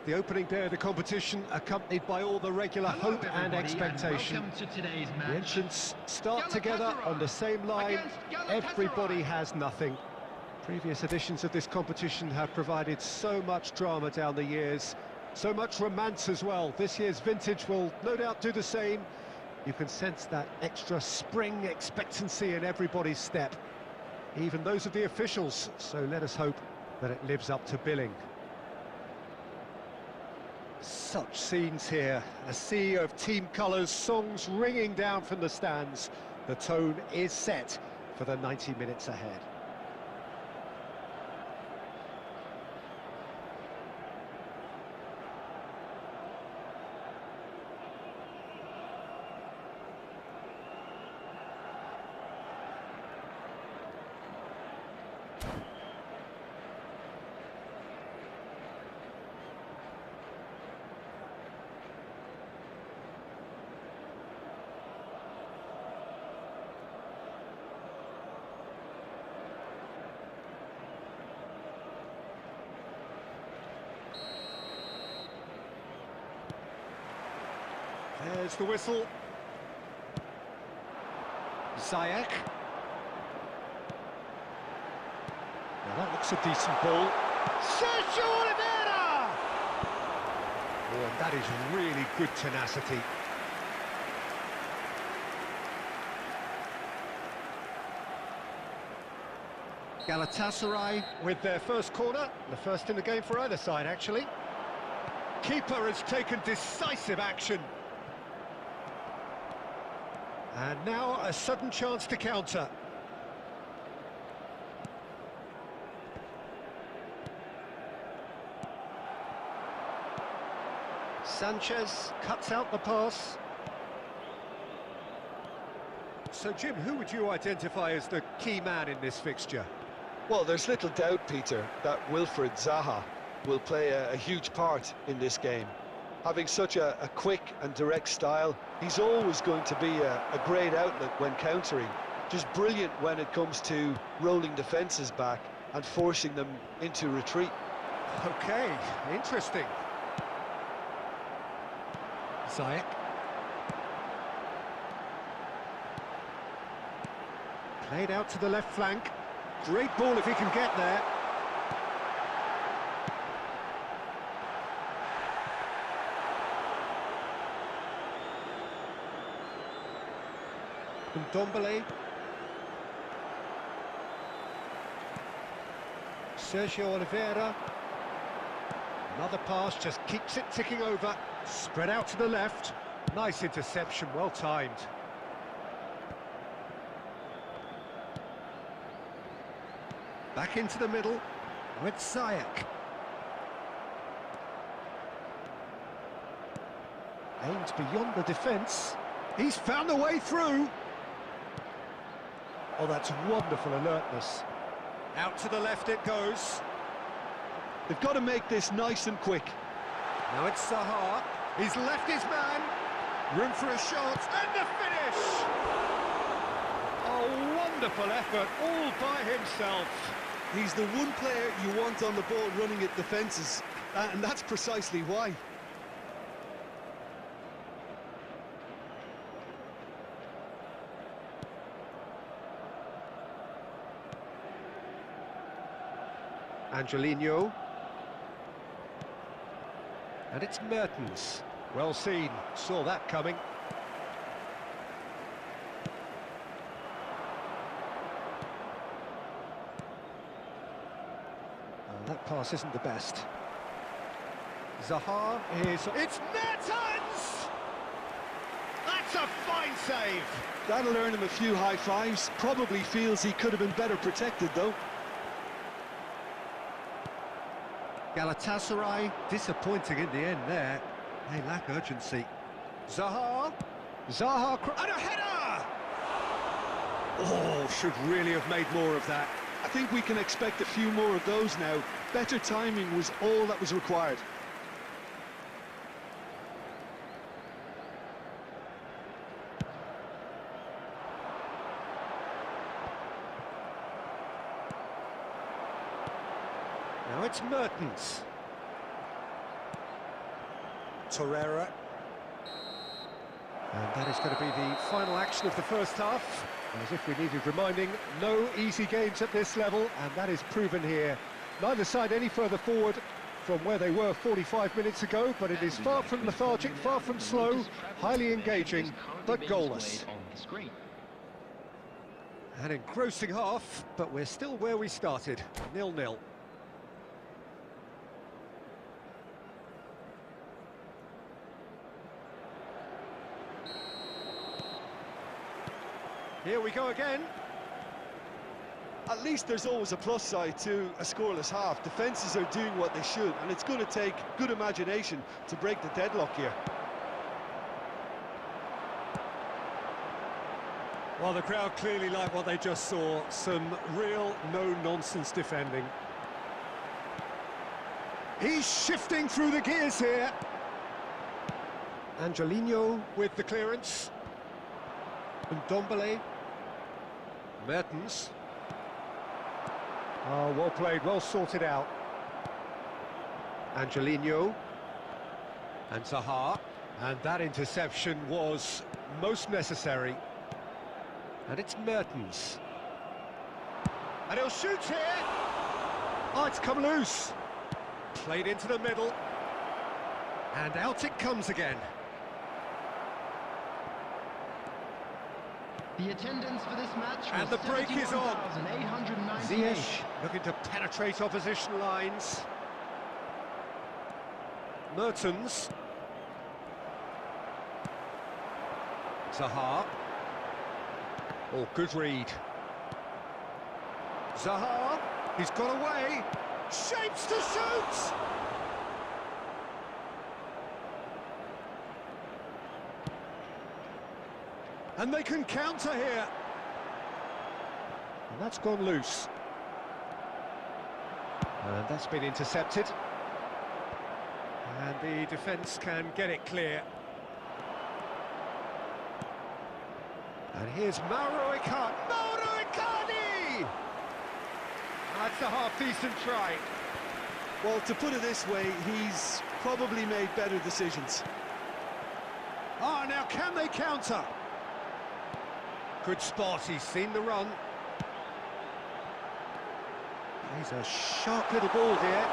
The opening day of the competition, accompanied by all the regular hope and expectation. Welcome to today's match. The entrants start together on the same line. Everybody has nothing. Previous editions of this competition have provided so much drama down the years, so much romance as well. This year's vintage will no doubt do the same. You can sense that extra spring expectancy in everybody's step, even those of the officials, so let us hope that it lives up to billing. Such scenes here, a sea of team colours, songs ringing down from the stands. The tone is set for the 90 minutes ahead. There's the whistle. Ziyech. Now that looks a decent ball. Sergio Oliveira! Oh, and that is really good tenacity. Galatasaray with their first corner, the first in the game for either side, actually. Keeper has taken decisive action. And now a sudden chance to counter. Sanchez cuts out the pass. So, Jim, who would you identify as the key man in this fixture? Well, there's little doubt, Peter, that Wilfried Zaha will play a huge part in this game. Having such a quick and direct style, he's always going to be a great outlet when countering. Just brilliant when it comes to rolling defences back and forcing them into retreat. Okay, interesting. Ziyech. Played out to the left flank. Great ball if he can get there. Ndombele. Sergio Oliveira. Another pass, just keeps it ticking over. Spread out to the left. Nice interception, well timed. Back into the middle with Ziyech. Aimed beyond the defence. He's found a way through. Oh, that's wonderful alertness. Out to the left it goes. They've got to make this nice and quick. Now it's Zaha. He's left his man. Room for a shot. And the finish! Oh, wonderful effort, all by himself. He's the one player you want on the ball running at defences, and that's precisely why. Angelino. And it's Mertens. Well seen, saw that coming. Oh, that pass isn't the best. Zaha is... It's Mertens! That's a fine save! That'll earn him a few high fives. Probably feels he could have been better protected, though. Galatasaray, disappointing in the end there. They lack urgency. Zaha. Zaha, and a header! Oh, should really have made more of that. I think we can expect a few more of those now. Better timing was all that was required. Now it's Mertens. Torreira. And that is going to be the final action of the first half. As if we needed reminding, no easy games at this level, and that is proven here. Neither side any further forward from where they were 45 minutes ago, but it is far from lethargic, far from slow, highly engaging, but goalless. An engrossing half, but we're still where we started, 0-0. Here we go again. At least there's always a plus side to a scoreless half. Defences are doing what they should, and it's going to take good imagination to break the deadlock here. Well, the crowd clearly like what they just saw. Some real no-nonsense defending. He's shifting through the gears here. Angelino with the clearance. Ndombele. Mertens. Oh, well played, well sorted out. Angelino. And Zaha. And that interception was most necessary. And it's Mertens. And he'll shoot here! Oh, it's come loose. Played into the middle. And out it comes again. The attendance for this match and the break is on. 898. Ziyech looking to penetrate opposition lines. Mertens. Zaha. Oh, good read. Zaha, he's got away. Shapes to shoot! And they can counter here. And that's gone loose. And that's been intercepted. And the defence can get it clear. And here's Mauro Icardi. Mauro Icardi! That's a half-decent try. Well, to put it this way, he's probably made better decisions. Oh, now can they counter? Good spot, he's seen the run. He's a sharp little ball here.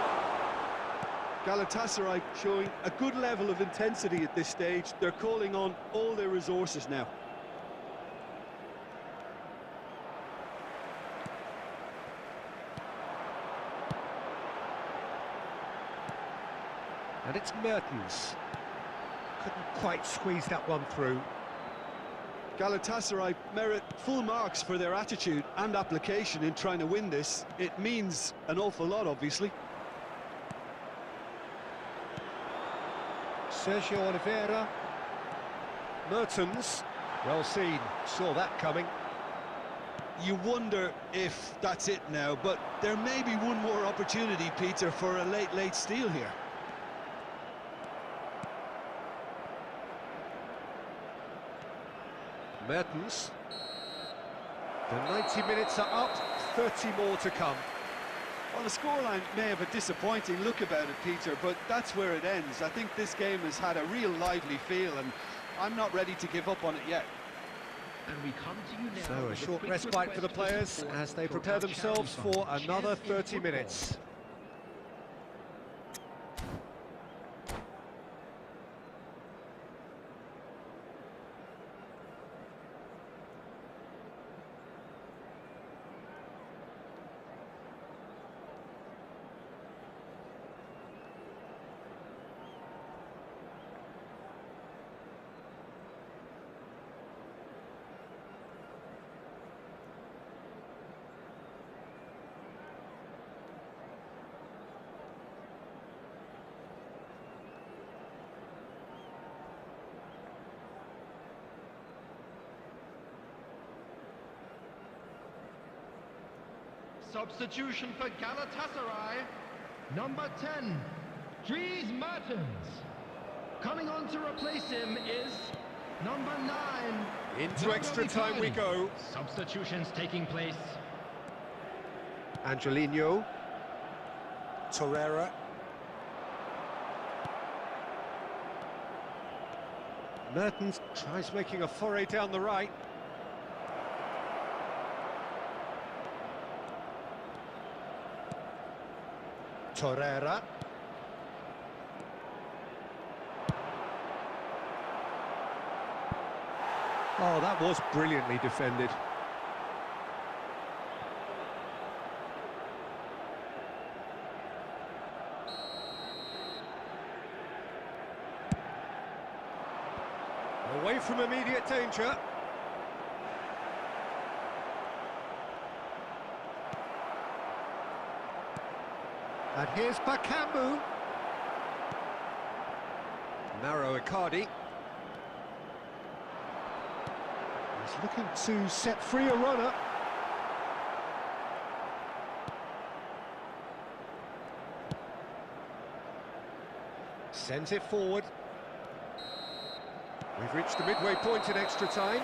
Galatasaray showing a good level of intensity at this stage. They're calling on all their resources now. And it's Mertens. Couldn't quite squeeze that one through. Galatasaray merit full marks for their attitude and application in trying to win this. It means an awful lot, obviously. Sergio Oliveira. Mertens. Well seen, saw that coming. You wonder if that's it now, but there may be one more opportunity, Peter, for a late steal here. Mertens. The 90 minutes are up, 30 more to come. Well, the scoreline may have a disappointing look about it, Peter, but that's where it ends. I think this game has had a real lively feel, and I'm not ready to give up on it yet. And we come to you now. So a short respite for the players as they prepare themselves for another 30 minutes. Substitution for Galatasaray. Number 10, Dries Mertens. Coming on to replace him is number 9. Into extra time we go. Substitutions taking place. Angelino. Torreira. Mertens tries making a foray down the right. Torreira. Oh, that was brilliantly defended. Away from immediate danger. And here's Bakambu. Narrow Icardi. He's looking to set free a runner. Sends it forward. We've reached the midway point in extra time.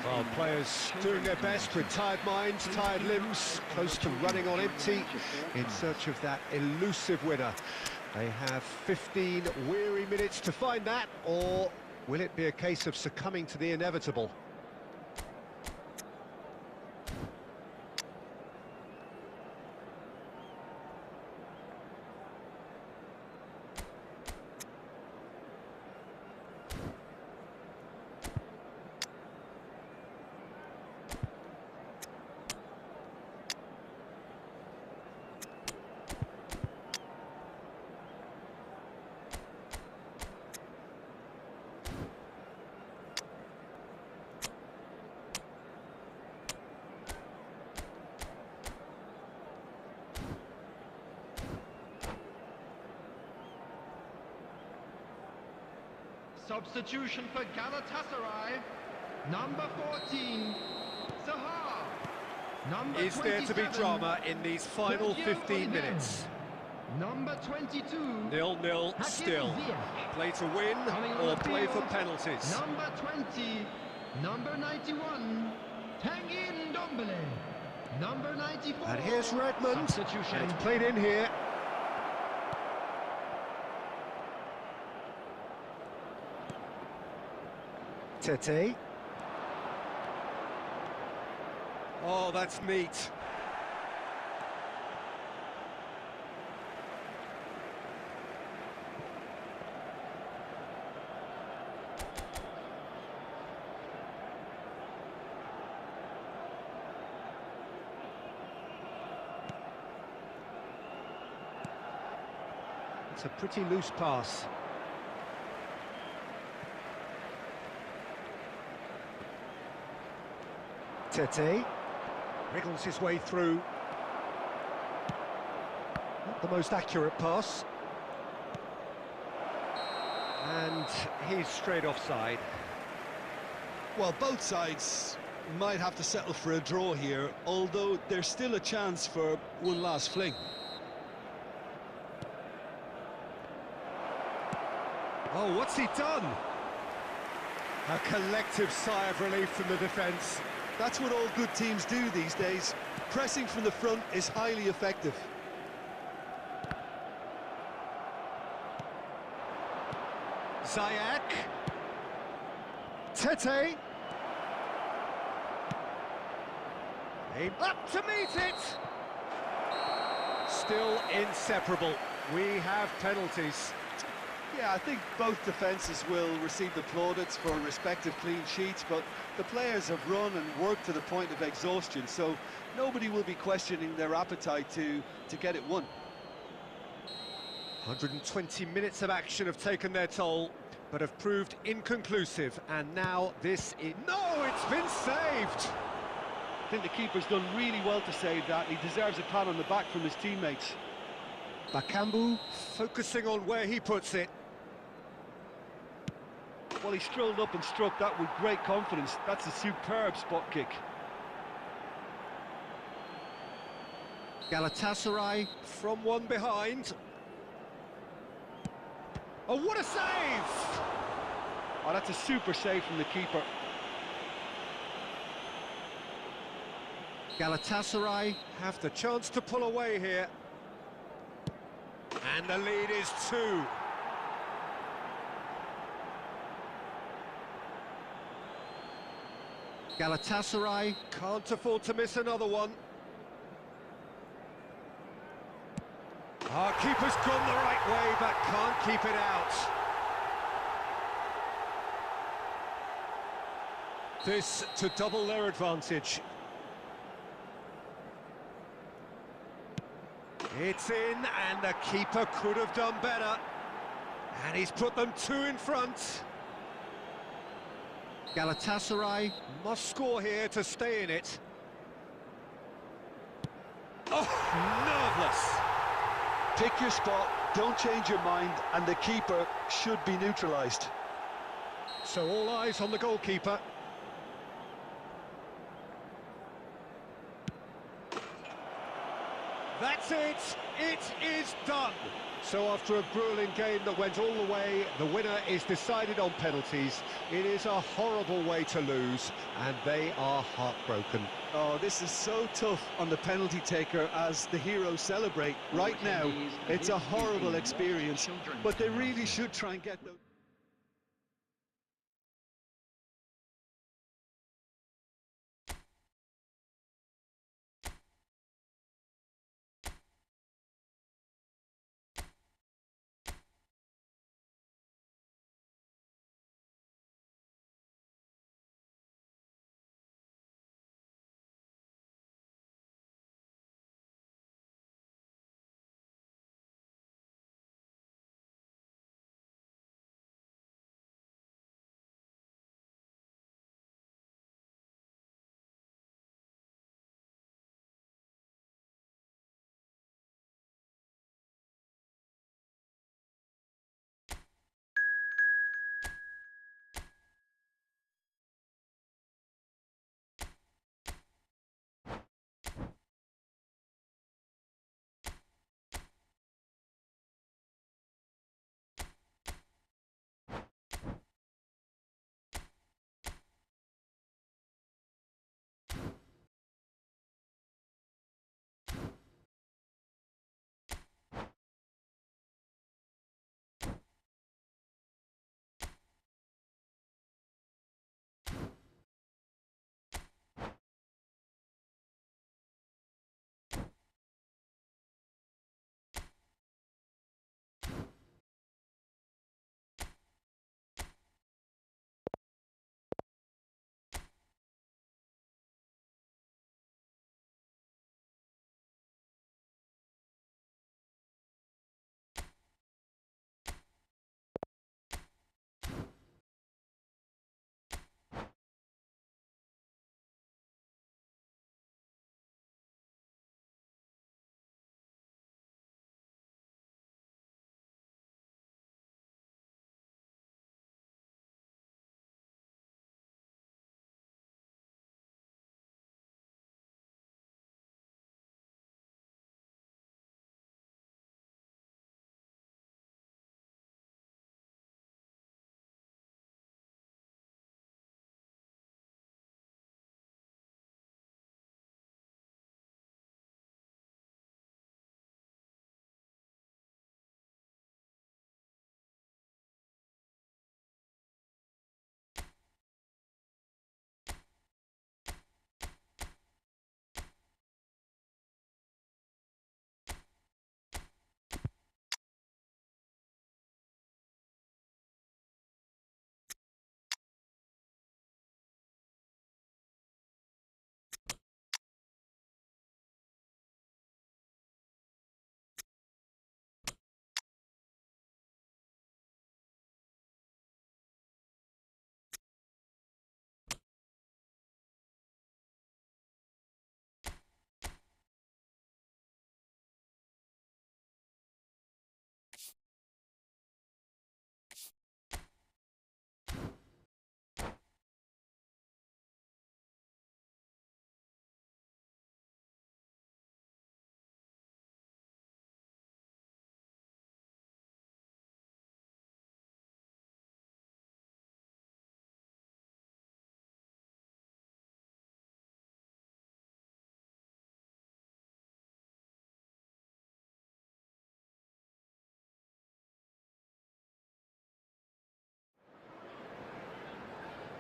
Well, players doing their best with tired minds, tired limbs, close to running on empty, in search of that elusive winner. They have 15 weary minutes to find that, or will it be a case of succumbing to the inevitable? Substitution for Galatasaray, number 14, Zaha. Number Is there to be drama in these final 15 minutes? Number 22, 0-0 still. Play to win or play for penalties. Number 20, number 91, Tanguy Ndombele. Number 94. And here's Redmond. Substitution. And it's played in here. Tete. Oh, that's neat. It's a pretty loose pass. Tete wriggles his way through. Not the most accurate pass. And he's straight offside. Well, both sides might have to settle for a draw here, although there's still a chance for one last fling. Oh, what's he done? A collective sigh of relief from the defence. That's what all good teams do these days. Pressing from the front is highly effective. Ziyech. Tete. Aim up to meet it. Still inseparable. We have penalties. Yeah, I think both defences will receive the plaudits for respective clean sheets, but the players have run and worked to the point of exhaustion, so nobody will be questioning their appetite to get it won. 120 minutes of action have taken their toll, but have proved inconclusive, and now this is... No, it's been saved! I think the keeper's done really well to save that. He deserves a pat on the back from his teammates. Bakambu focusing on where he puts it. Well, he strolled up and struck that with great confidence. That's a superb spot kick. Galatasaray from one behind. Oh, what a save! Oh, that's a super save from the keeper. Galatasaray have the chance to pull away here. And the lead is 2. Galatasaray can't afford to miss another one. Our keeper's gone the right way, but can't keep it out. This to double their advantage. It's in, and the keeper could have done better. And he's put them two in front. Galatasaray must score here to stay in it. Oh, nerveless. Pick your spot, don't change your mind, and the keeper should be neutralised. So all eyes on the goalkeeper. That's it! It is done! So after a gruelling game that went all the way, the winner is decided on penalties. It is a horrible way to lose, and they are heartbroken. Oh, this is so tough on the penalty taker as the heroes celebrate. Right now, it's a horrible experience, but they really should try and get those...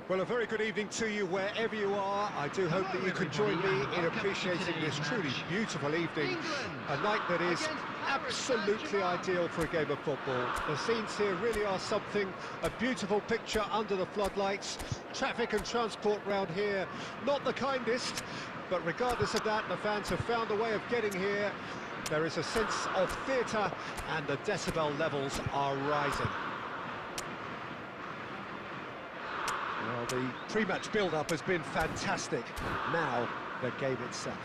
Well, a very good evening to you wherever you are. I do hope that you can join me in appreciating this truly beautiful evening. A night that is absolutely ideal for a game of football. The scenes here really are something, a beautiful picture under the floodlights. Traffic and transport round here, not the kindest, but regardless of that, the fans have found a way of getting here. There is a sense of theatre and the decibel levels are rising. Well, the pre-match build-up has been fantastic. Now, the game itself.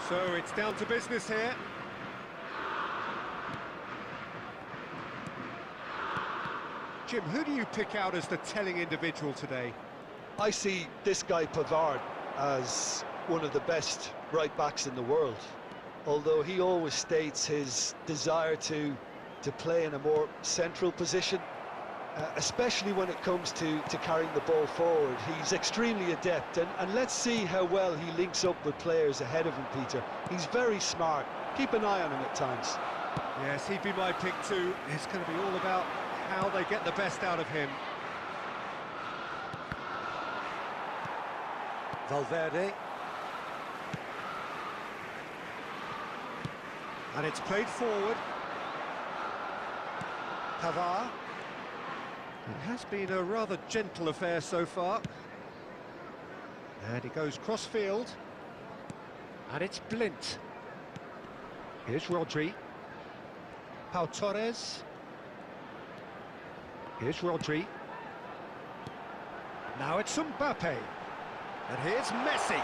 So, it's down to business here. Jim, who do you pick out as the telling individual today? I see this guy Pavard as one of the best right-backs in the world. Although he always states his desire to play in a more central position, especially when it comes to carrying the ball forward. He's extremely adept, and let's see how well he links up with players ahead of him, Peter. He's very smart. Keep an eye on him at times. Yes, he'd be my pick too. It's going to be all about how they get the best out of him. Valverde. And it's played forward. Pavard. It has been a rather gentle affair so far. And he goes cross-field. And it's Blint. Here's Rodri. Pau Torres. Here's Rodri. Now it's Mbappe. And here's Messi.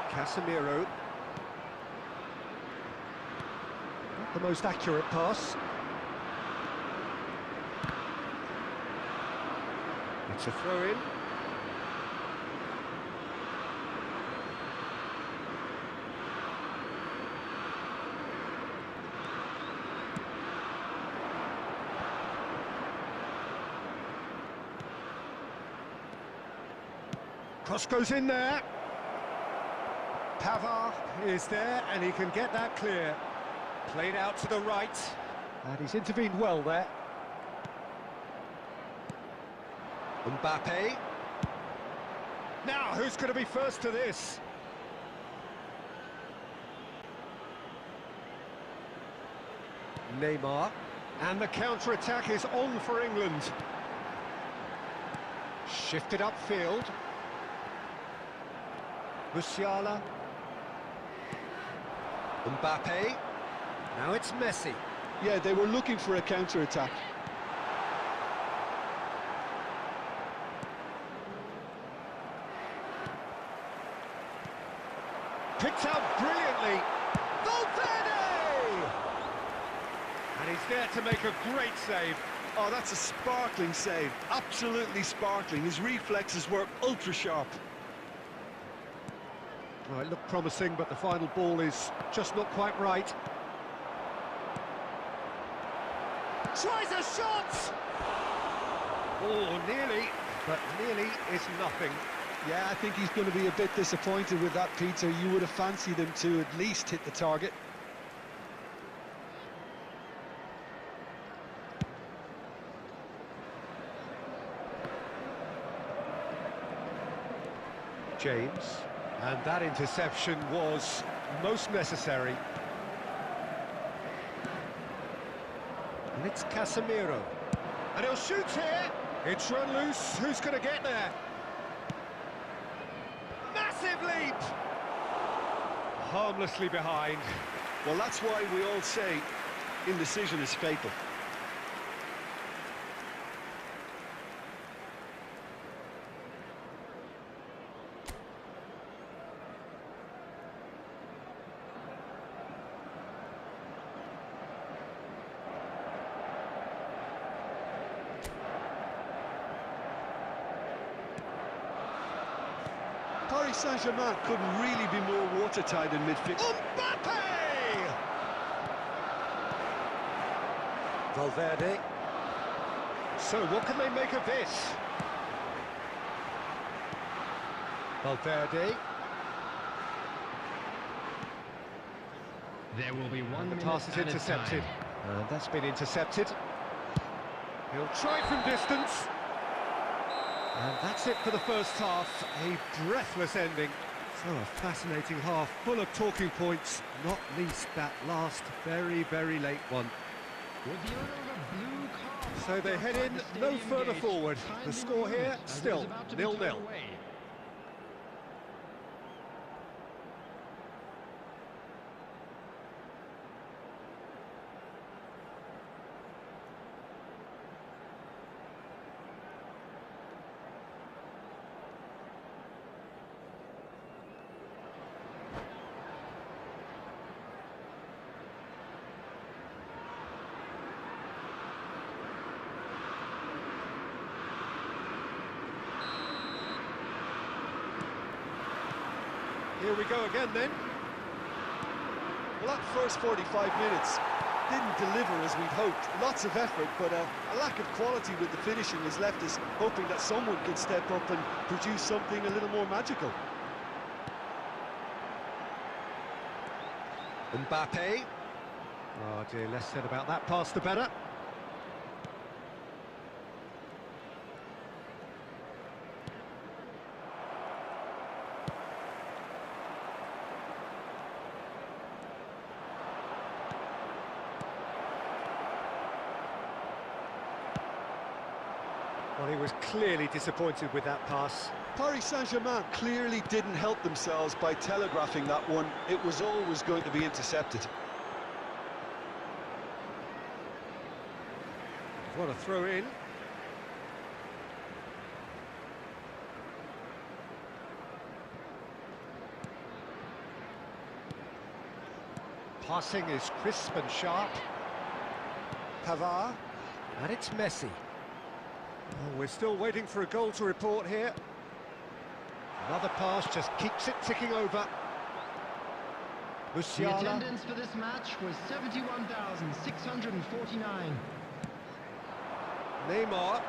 Casemiro. Not the most accurate pass. It's a throw-in. Cross goes in there. Pavard is there, and he can get that clear. Played out to the right, and he's intervened well there. Mbappe. Now, who's going to be first to this? Neymar. And the counter-attack is on for England. Shifted upfield. Musiala. Mbappe. Now it's Messi. Yeah, they were looking for a counter-attack. Picked out brilliantly. Valverde! And he's there to make a great save. Oh, that's a sparkling save. Absolutely sparkling. His reflexes were ultra-sharp. Well, it looked promising, but the final ball is just not quite right. Tries a shot! Oh, nearly, but nearly is nothing. Yeah, I think he's going to be a bit disappointed with that, Peter. You would have fancied him to at least hit the target. James, and that interception was most necessary. And it's Casemiro. And he'll shoot here. It's run loose. Who's going to get there? Massive leap! Harmlessly behind. Well, that's why we all say indecision is fatal. Paris Saint-Germain couldn't really be more watertight in midfield. Mbappe! Valverde. So what can they make of this? Valverde. There will be one The pass is intercepted. And that's been intercepted. He'll try from distance. And that's it for the first half. A breathless ending. So a fascinating half, full of talking points, not least that last very, very late one. With the owner of a blue car So they head in outside the no stadium further gate, forward. The kindly score here, removed as it is still about to be turned 0-0. away. Here we go again then. Well, that first 45 minutes didn't deliver as we'd hoped. Lots of effort, but a lack of quality with the finishing has left us hoping that someone can step up and produce something a little more magical. Mbappe. Oh dear, less said about that pass the better. Well, he was clearly disappointed with that pass. Paris Saint-Germain clearly didn't help themselves by telegraphing that one. It was always going to be intercepted. What a throw in. Passing is crisp and sharp. Pavard. And it's Messi. Oh, we're still waiting for a goal to report here. Another pass just keeps it ticking over. The Musiala. attendance for this match was 71,649. Neymar.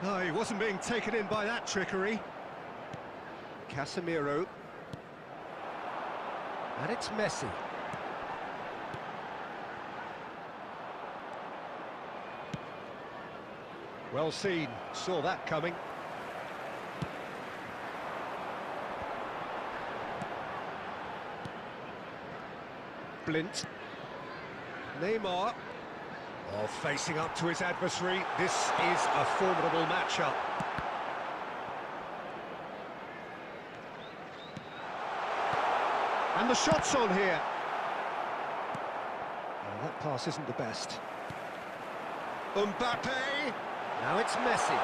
No, he wasn't being taken in by that trickery. Casemiro. And it's Messi. Well seen, saw that coming. Blint. Neymar. Oh, facing up to his adversary. This is a formidable matchup. And the shot's on here. Oh, that pass isn't the best. Mbappe. Now it's Messi.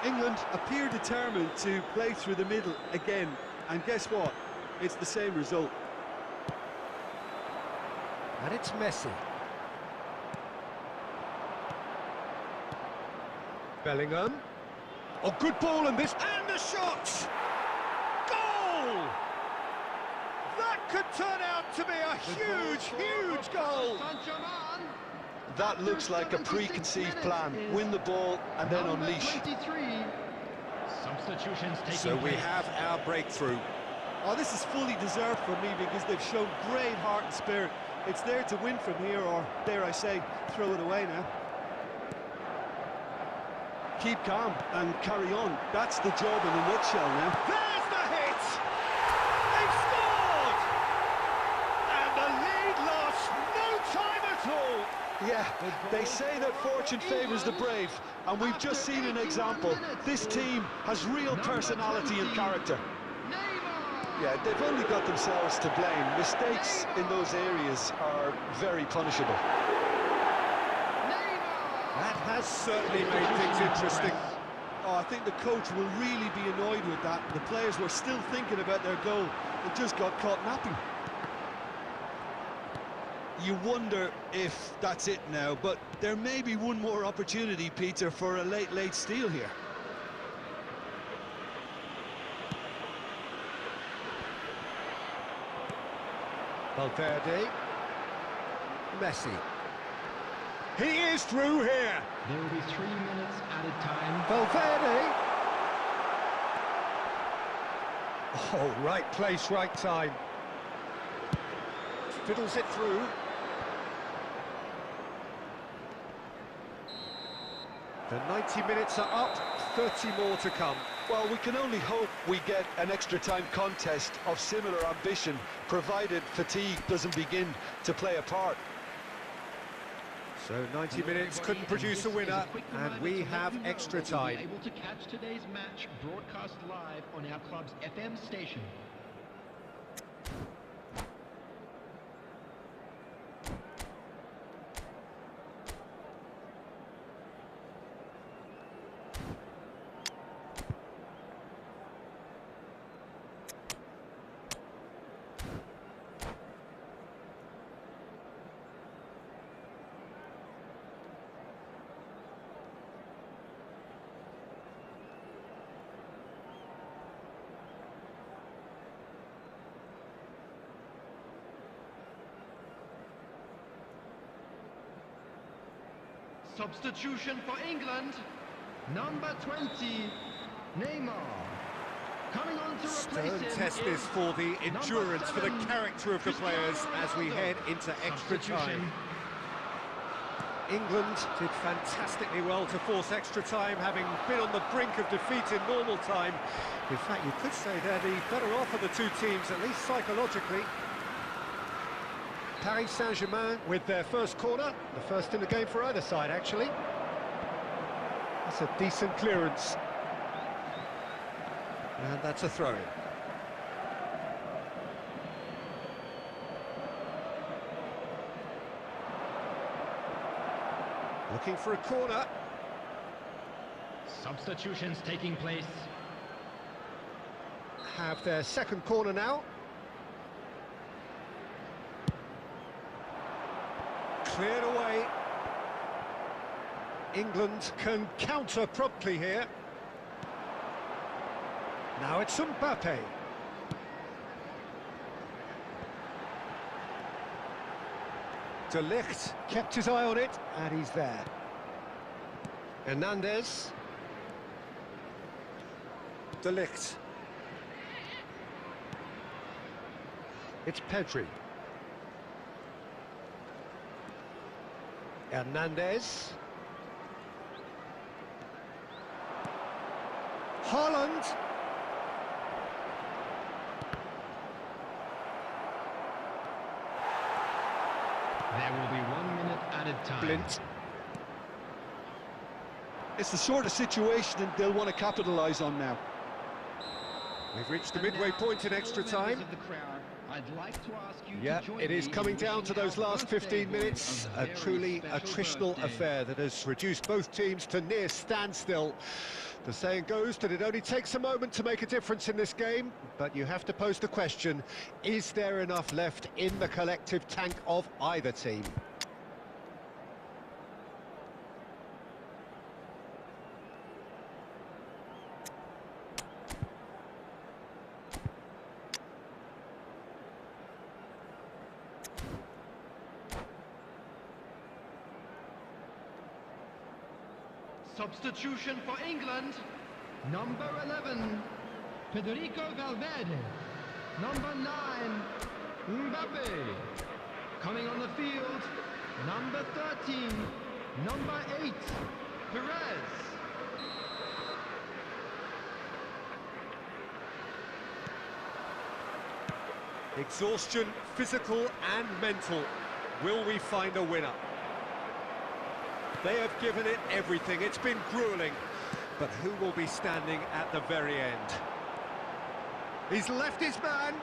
England appear determined to play through the middle again, and guess what? It's the same result. And it's Messi. Bellingham. Oh, good ball and this... And the shot! Goal! That could turn out to be a huge goal! Saint-Germain. That looks like a preconceived plan. Win the ball and then Number unleash. 23. Substitutions taking So we place. have our breakthrough. Oh, this is fully deserved for me because they've shown great heart and spirit. It's there to win from here, or dare I say, throw it away now. Keep calm and carry on. That's the job in a nutshell now. There's the hit! They've scored! And the lead lost no time at all! Yeah, they say that fortune favours the brave, and we've just seen an example. This team has real personality and character. Yeah, they've only got themselves to blame. Mistakes in those areas are very punishable. That has certainly made things interesting. Oh, I think the coach will really be annoyed with that. The players were still thinking about their goal and just got caught napping. You wonder if that's it now, but there may be one more opportunity, Peter, for a late steal here. Valverde. Messi. He is through here. There will be 3 minutes added time. Valverde. Oh, right place, right time. fiddles it through. The 90 minutes are up, 30 more to come. Well, we can only hope we get an extra time contest of similar ambition, provided fatigue doesn't begin to play a part. So 90 minutes couldn't produce a winner, and we have extra time. Able to catch today's match broadcast live on our club's FM station. Substitution for England, number 20, Neymar. Coming on to replace him. Test this for the endurance, for the character of the players as we head into extra time. England did fantastically well to force extra time, having been on the brink of defeat in normal time. In fact, you could say they're the better off of the two teams, at least psychologically. Paris Saint-Germain with their first corner, the first in the game for either side, actually. That's a decent clearance. And that's a throw-in. Looking for a corner. Substitutions taking place. Have their second corner now. Cleared away. England can counter promptly here. Now it's Mbappe. De Ligt kept his eye on it, and he's there. Hernandez. De Ligt. It's Pedri. Hernandez. Haaland. There will be 1 minute added time. Blint. It's the sort of situation that they'll want to capitalise on now. We've reached the midway point in extra time. I'd like to ask you Yeah, to join it is me coming in down to wishing those our last birthday 15 boy minutes. a A very truly special attritional birthday. affair that has reduced both teams to near standstill. The saying goes that it only takes a moment to make a difference in this game, but you have to pose the question, is there enough left in the collective tank of either team? Substitution for England, number 11, Federico Valverde. Number 9, Mbappe. Coming on the field, number 13, number 8, Perez. Exhaustion, physical and mental. Will we find a winner? They have given it everything. It's been grueling. But who will be standing at the very end? He's left his man.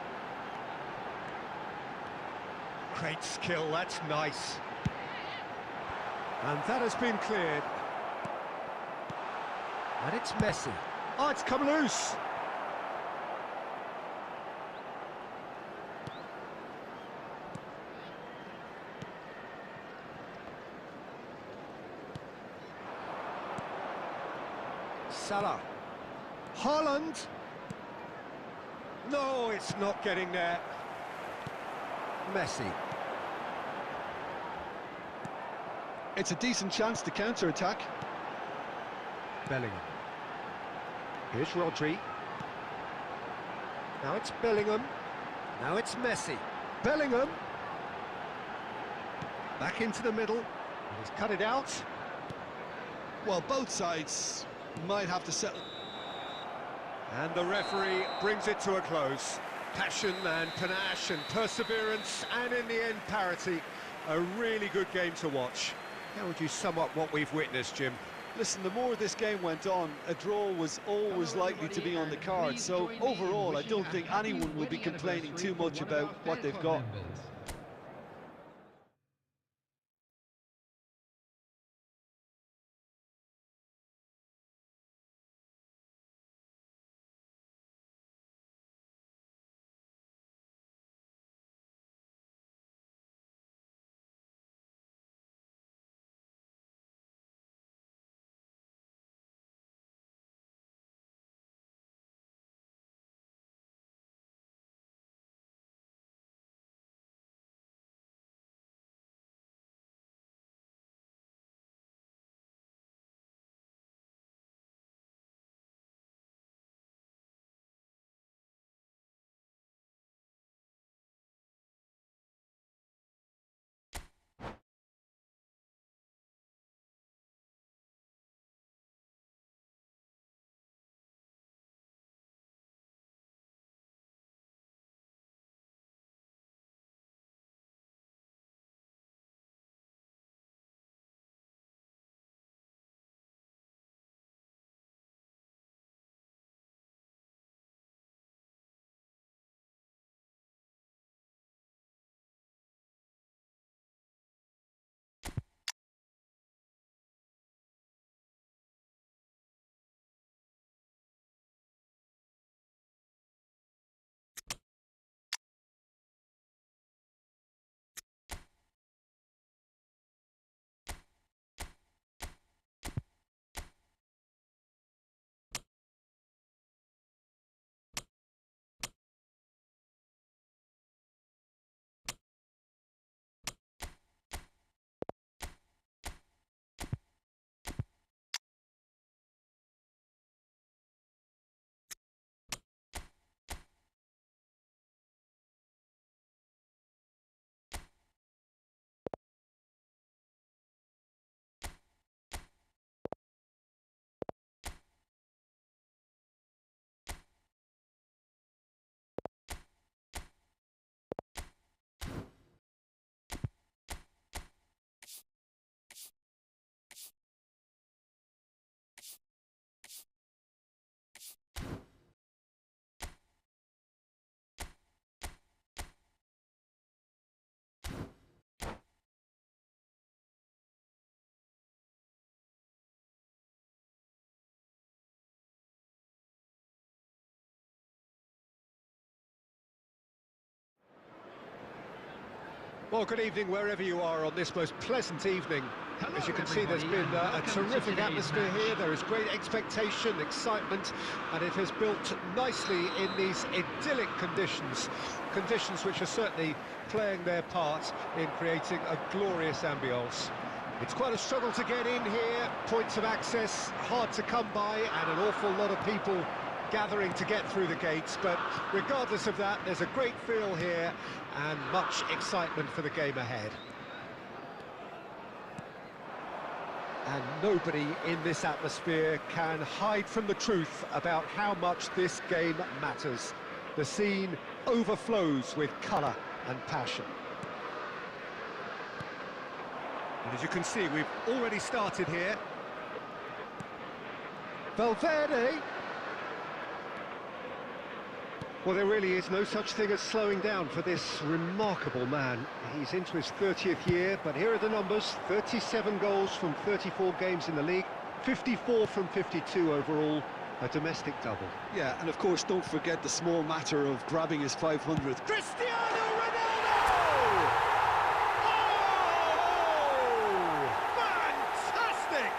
Great skill, that's nice. And that has been cleared. And it's Messi. Oh, it's come loose. Salah. Haaland. No, it's not getting there. Messi. It's a decent chance to counter-attack. Bellingham. Here's Rodri. Now it's Bellingham. Now it's Messi. Bellingham. Back into the middle. And he's cut it out. Well, both sides might have to settle. And the referee brings it to a close. Passion and panache and perseverance, and in the end, parity. A really good game to watch. How would you sum up what we've witnessed, Jim? Listen, the more this game went on, a draw was always likely to be on the card. So overall, I don't think anyone will be complaining too much about what they've got. Well, good evening wherever you are on this most pleasant evening. As you can see, there's been a terrific atmosphere here. There is great expectation, excitement, and it has built nicely in these idyllic conditions. Conditions which are certainly playing their part in creating a glorious ambience. It's quite a struggle to get in here, points of access hard to come by, and an awful lot of people gathering to get through the gates, but regardless of that, there's a great feel here and much excitement for the game ahead. And nobody in this atmosphere can hide from the truth about how much this game matters. The scene overflows with colour and passion. And as you can see, we've already started here. Valverde. Well, there really is no such thing as slowing down for this remarkable man. He's into his 30th year, but here are the numbers. 37 goals from 34 games in the league, 54 from 52 overall, a domestic double. Yeah, and of course, don't forget the small matter of grabbing his 500th. Cristiano Ronaldo! Oh! Fantastic!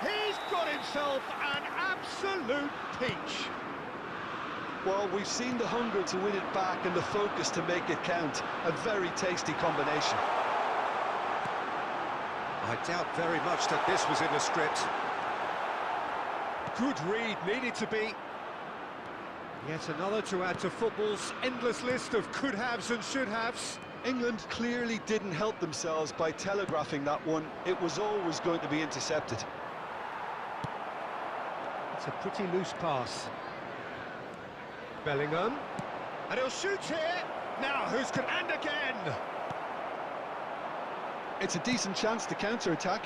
He's got himself an absolute peach. Well, we've seen the hunger to win it back and the focus to make it count. A very tasty combination. I doubt very much that this was in the script. Good read, needed to be. Yet another to add to football's endless list of could-haves and should-haves. England clearly didn't help themselves by telegraphing that one. It was always going to be intercepted. It's a pretty loose pass. Bellingham. And he'll shoot here. Now, who's going to... And again! It's a decent chance to counter-attack.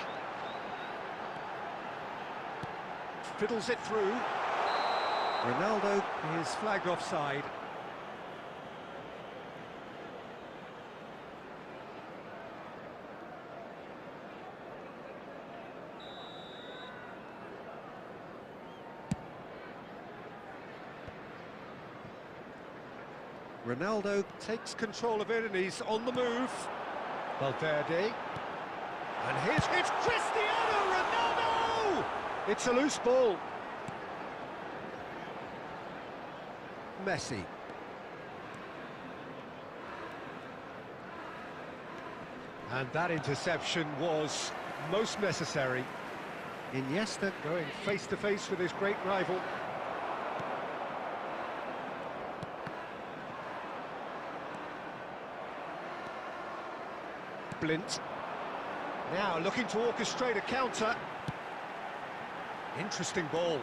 Fiddles it through. Ronaldo is flagged offside. Ronaldo takes control of it and he's on the move. Valverde. And it's Cristiano Ronaldo! It's a loose ball. Messi. And that interception was most necessary. Iniesta going face-to-face with his great rival. Blint. Now looking to orchestrate a counter. Interesting ball.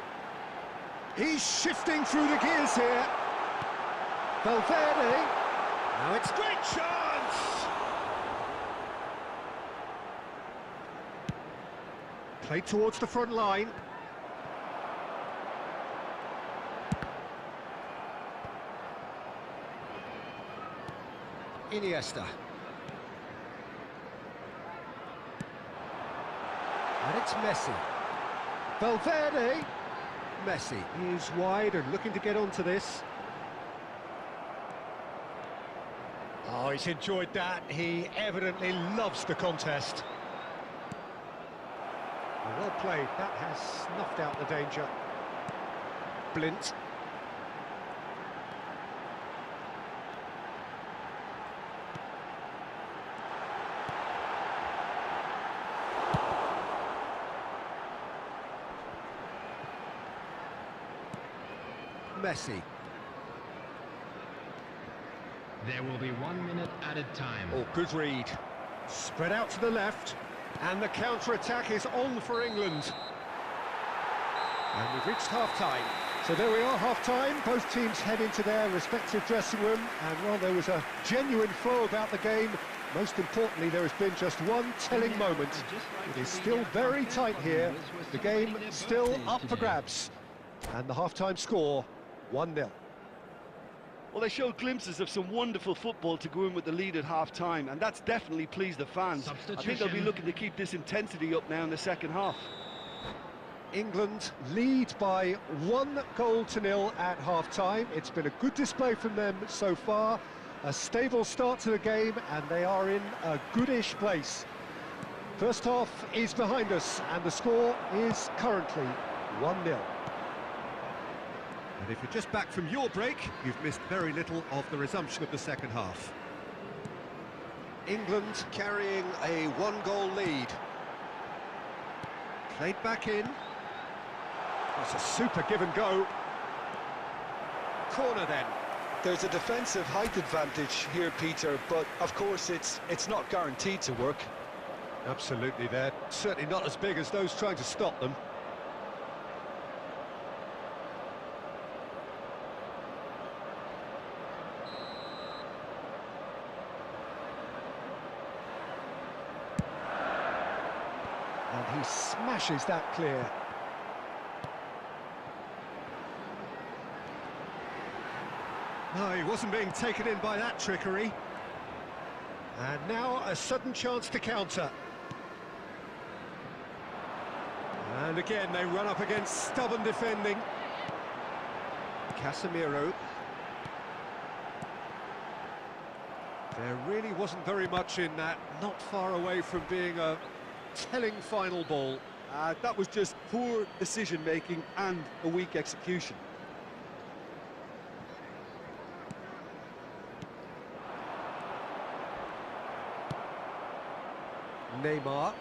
He's shifting through the gears here. Valverde. Now it's great chance. Played towards the front line. Iniesta. And it's Messi. Valverde. Messi is wide and looking to get onto this. Oh, he's enjoyed that. He evidently loves the contest. Well played. That has snuffed out the danger. Blint. Messi. There will be 1 minute added time. Oh, good read. Spread out to the left, and the counter-attack is on for England. And we've reached half-time. So there we are, half-time. Both teams head into their respective dressing room, and while there was a genuine flow about the game, most importantly, there has been just one telling moment. It is still very tight here. The game still up for grabs. And the half-time score, 1-0. Well, they showed glimpses of some wonderful football to go in with the lead at half-time, and that's definitely pleased the fans. I think they'll be looking to keep this intensity up now in the second half. England lead by 1-0 at half-time. It's been a good display from them so far. A stable start to the game, and they are in a goodish place. First half is behind us, and the score is currently 1-0. And if you're just back from your break, you've missed very little of the resumption of the second half. England carrying a 1-goal lead. Played back in. That's a super give and go. Corner then. There's a defensive height advantage here, Peter, but of course it's not guaranteed to work. Absolutely, they're certainly not as big as those trying to stop them. And he smashes that clear. No, he wasn't being taken in by that trickery. And now a sudden chance to counter. And again, they run up against stubborn defending. Casemiro. There really wasn't very much in that, not far away from being a telling final ball. That was just poor decision-making and a weak execution. Neymar.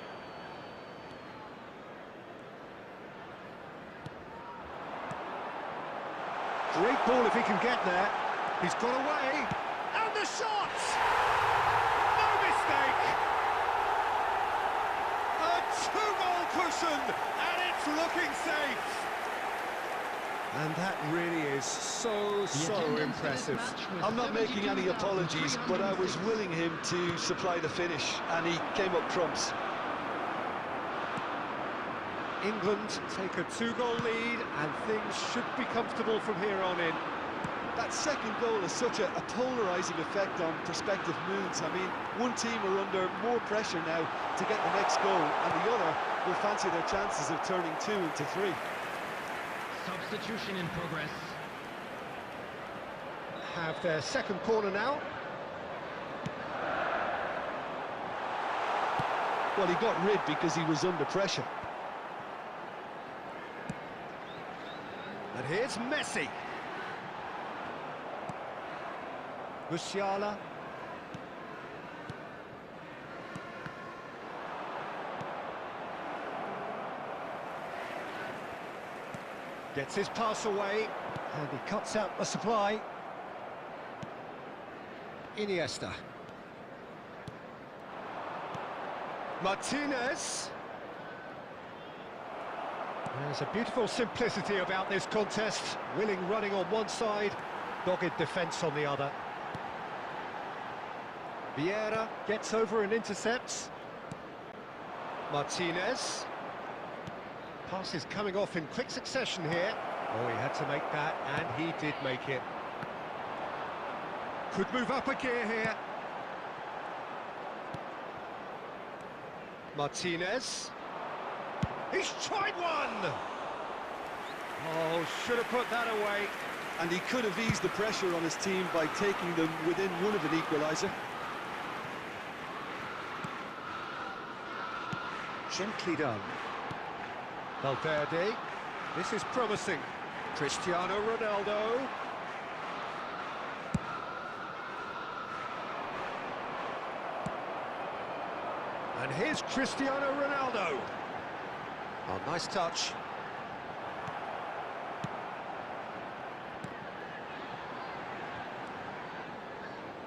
Great ball if he can get there. He's got away. And the shot! cushion, and it's looking safe. And that really is so impressive. I'm not making any apologies, but I was willing him to supply the finish, and he came up trumps. England take a 2-goal lead, and things should be comfortable from here on in. That second goal has such a polarising effect on prospective moods. I mean, one team are under more pressure now to get the next goal, and the other will fancy their chances of turning 2 into 3. Substitution in progress. Have their second corner now. Well, he got rid because he was under pressure. And here's Messi. Musiala. Gets his pass away, and he cuts out the supply. Iniesta. Martinez. There's a beautiful simplicity about this contest. Willing running on one side, dogged defence on the other. Vieira gets over and intercepts. Martinez. Pass is coming off in quick succession here. Oh, he had to make that, and he did make it. Could move up a gear here. Martinez. He's tried one! Oh, should have put that away. And he could have eased the pressure on his team by taking them within one of an equaliser. Gently done. Valverde. This is promising. Cristiano Ronaldo. And here's Cristiano Ronaldo. Oh, nice touch.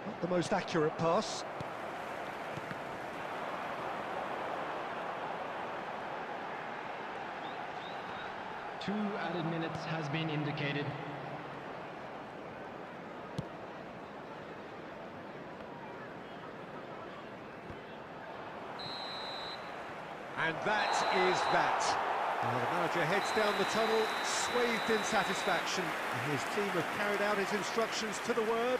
Not the most accurate pass. 2 added minutes has been indicated. And that is that. Well, the manager heads down the tunnel, swathed in satisfaction. His team have carried out his instructions to the word,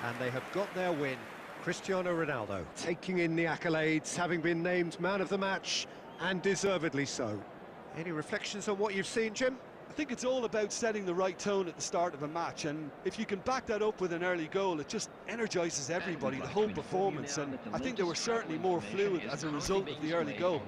and they have got their win. Cristiano Ronaldo taking in the accolades, having been named man of the match, and deservedly so. Any reflections on what you've seen, Jim? I think it's all about setting the right tone at the start of a match, and if you can back that up with an early goal, it just energises everybody, the whole performance, and I think they were certainly more fluid as a result of the early goal.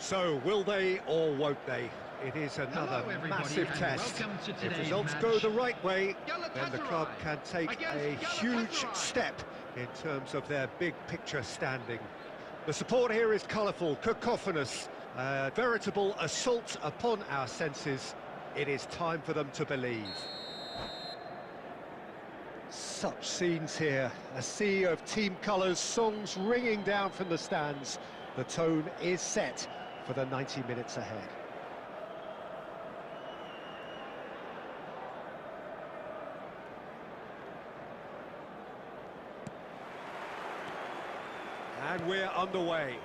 So, will they or won't they? It is another massive test. If results go the right way, then the club can take a huge step in terms of their big picture standing. The support here is colourful, cacophonous, a veritable assault upon our senses. It is time for them to believe. Such scenes here, a sea of team colours, songs ringing down from the stands. The tone is set for the 90 minutes ahead. And we're underway.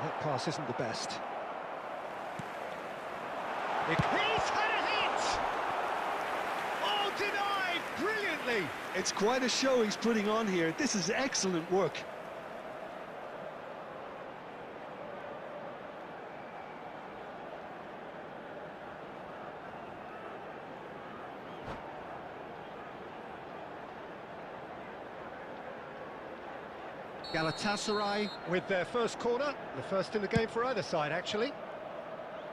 That pass isn't the best. He's had a hit! Oh, denied brilliantly! It's quite a show he's putting on here. This is excellent work. Galatasaray with their first corner, the first in the game for either side, actually.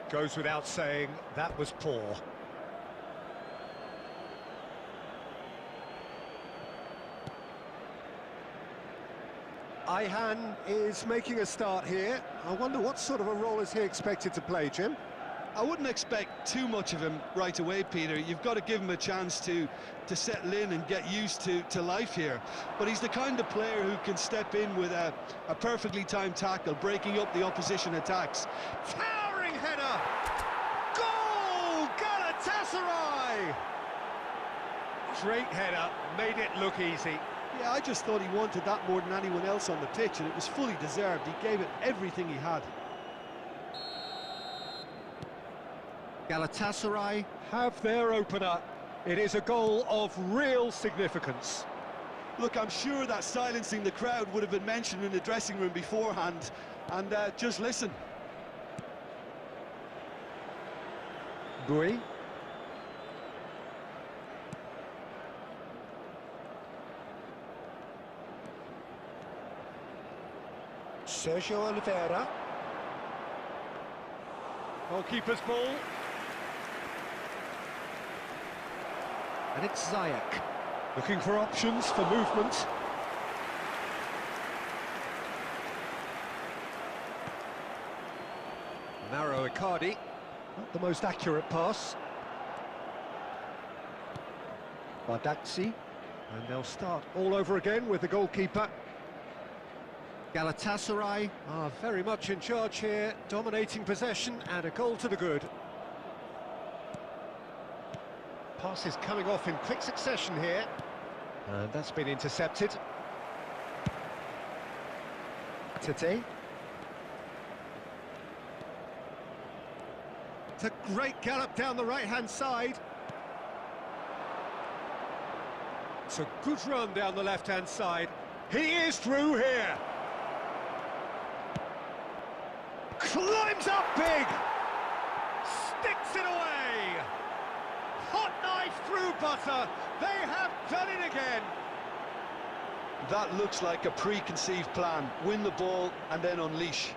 Goes without saying, that was poor. Ayhan is making a start here. I wonder what sort of a role is he expected to play, Jim? I wouldn't expect too much of him right away, Peter. You've got to give him a chance to settle in and get used to life here. But he's the kind of player who can step in with a perfectly timed tackle, breaking up the opposition attacks. Towering header! Goal! Galatasaray! Great header, made it look easy. Yeah, I just thought he wanted that more than anyone else on the pitch, and it was fully deserved. He gave it everything he had. Galatasaray have their opener. It is a goal of real significance. Look, I'm sure that silencing the crowd would have been mentioned in the dressing room beforehand. And just listen. Bui. Sergio Oliveira. Goalkeeper's ball. And it's Ziyech, looking for options for movement. Narrow Icardi, not the most accurate pass. Bardaxi, and they'll start all over again with the goalkeeper. Galatasaray are very much in charge here, dominating possession and a goal to the good. Passes coming off in quick succession here, and that's been intercepted. Tete. It's a great gallop down the right-hand side. It's a good run down the left-hand side. He is through here. Climbs up big. Sticks it away. Hot knife through butter. They have done it again. That looks like a preconceived plan. Win the ball and then unleash.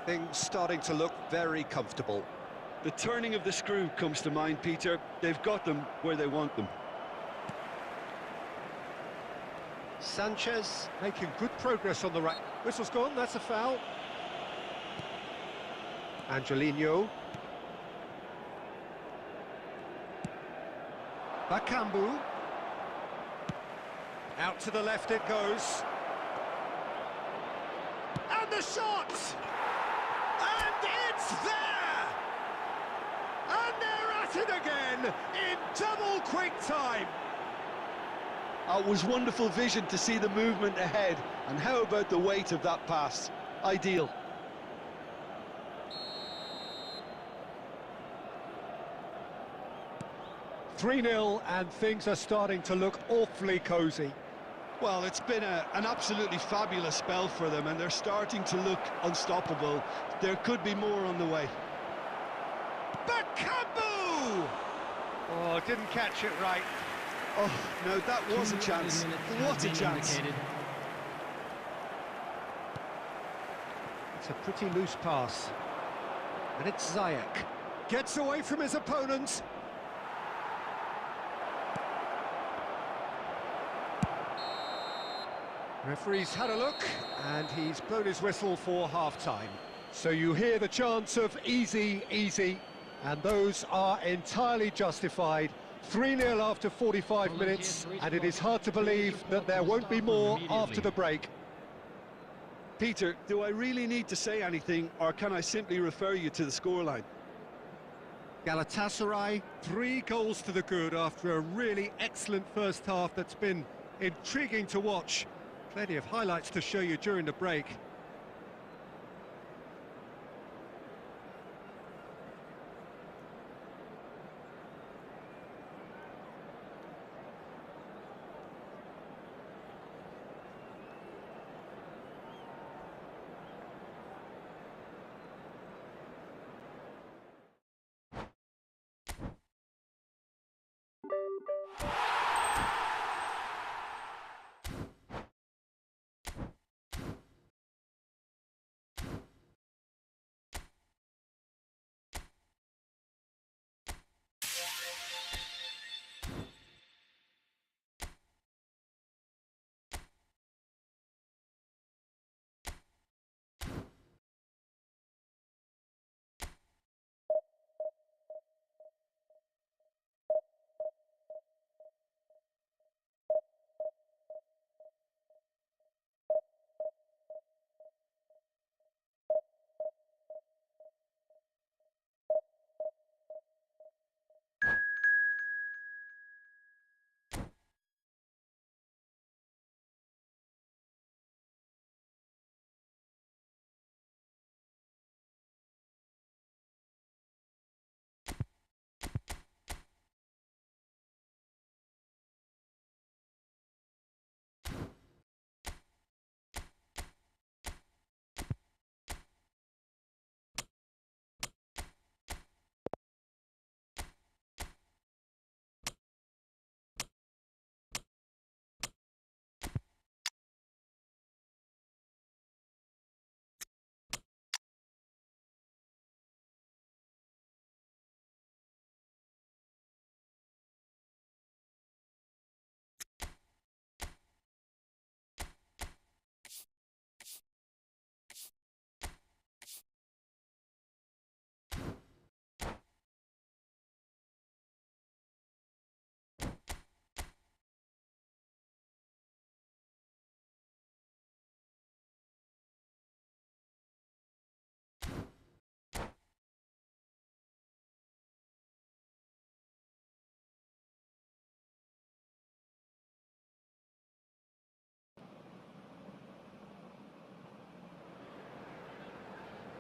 Things starting to look very comfortable. The turning of the screw comes to mind, Peter. They've got them where they want them. Sanchez making good progress on the right. Whistle's gone, that's a foul. Angelino. Bakambu. Out to the left it goes. And the shot! And it's there! And they're at it again in double quick time. It was wonderful vision to see the movement ahead. And how about the weight of that pass? Ideal. Three 3-0 and things are starting to look awfully cosy. Well, it's been an absolutely fabulous spell for them, and they're starting to look unstoppable. There could be more on the way. Bakambu! Oh, didn't catch it right. Oh, no, that was a chance. What a chance. It's a pretty loose pass. And it's Ziyech. Gets away from his opponents. Referee's had a look, and he's blown his whistle for half-time. So you hear the chants of easy, easy, and those are entirely justified. 3-0 after 45 minutes, and it is hard to believe that there won't be more after the break. Peter, do I really need to say anything, or can I simply refer you to the scoreline? Galatasaray, 3 goals to the good after a really excellent first half that's been intriguing to watch. Plenty of highlights to show you during the break.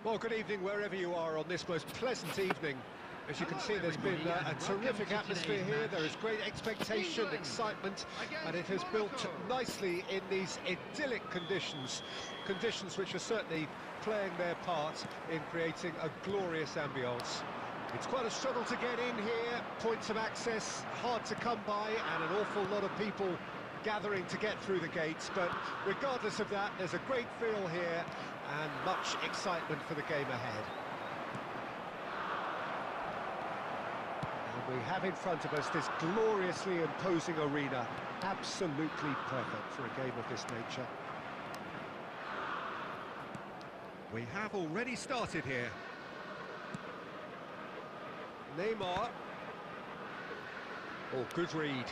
Well, good evening wherever you are on this most pleasant evening. As you can see, there's been a terrific atmosphere here. There is great expectation, excitement, and it has built nicely in these idyllic conditions. Conditions which are certainly playing their part in creating a glorious ambience. It's quite a struggle to get in here, points of access hard to come by, and an awful lot of people gathering to get through the gates, but regardless of that, there's a great feel here and much excitement for the game ahead. And we have in front of us this gloriously imposing arena, absolutely perfect for a game of this nature. We have already started here. Neymar. Oh, good read.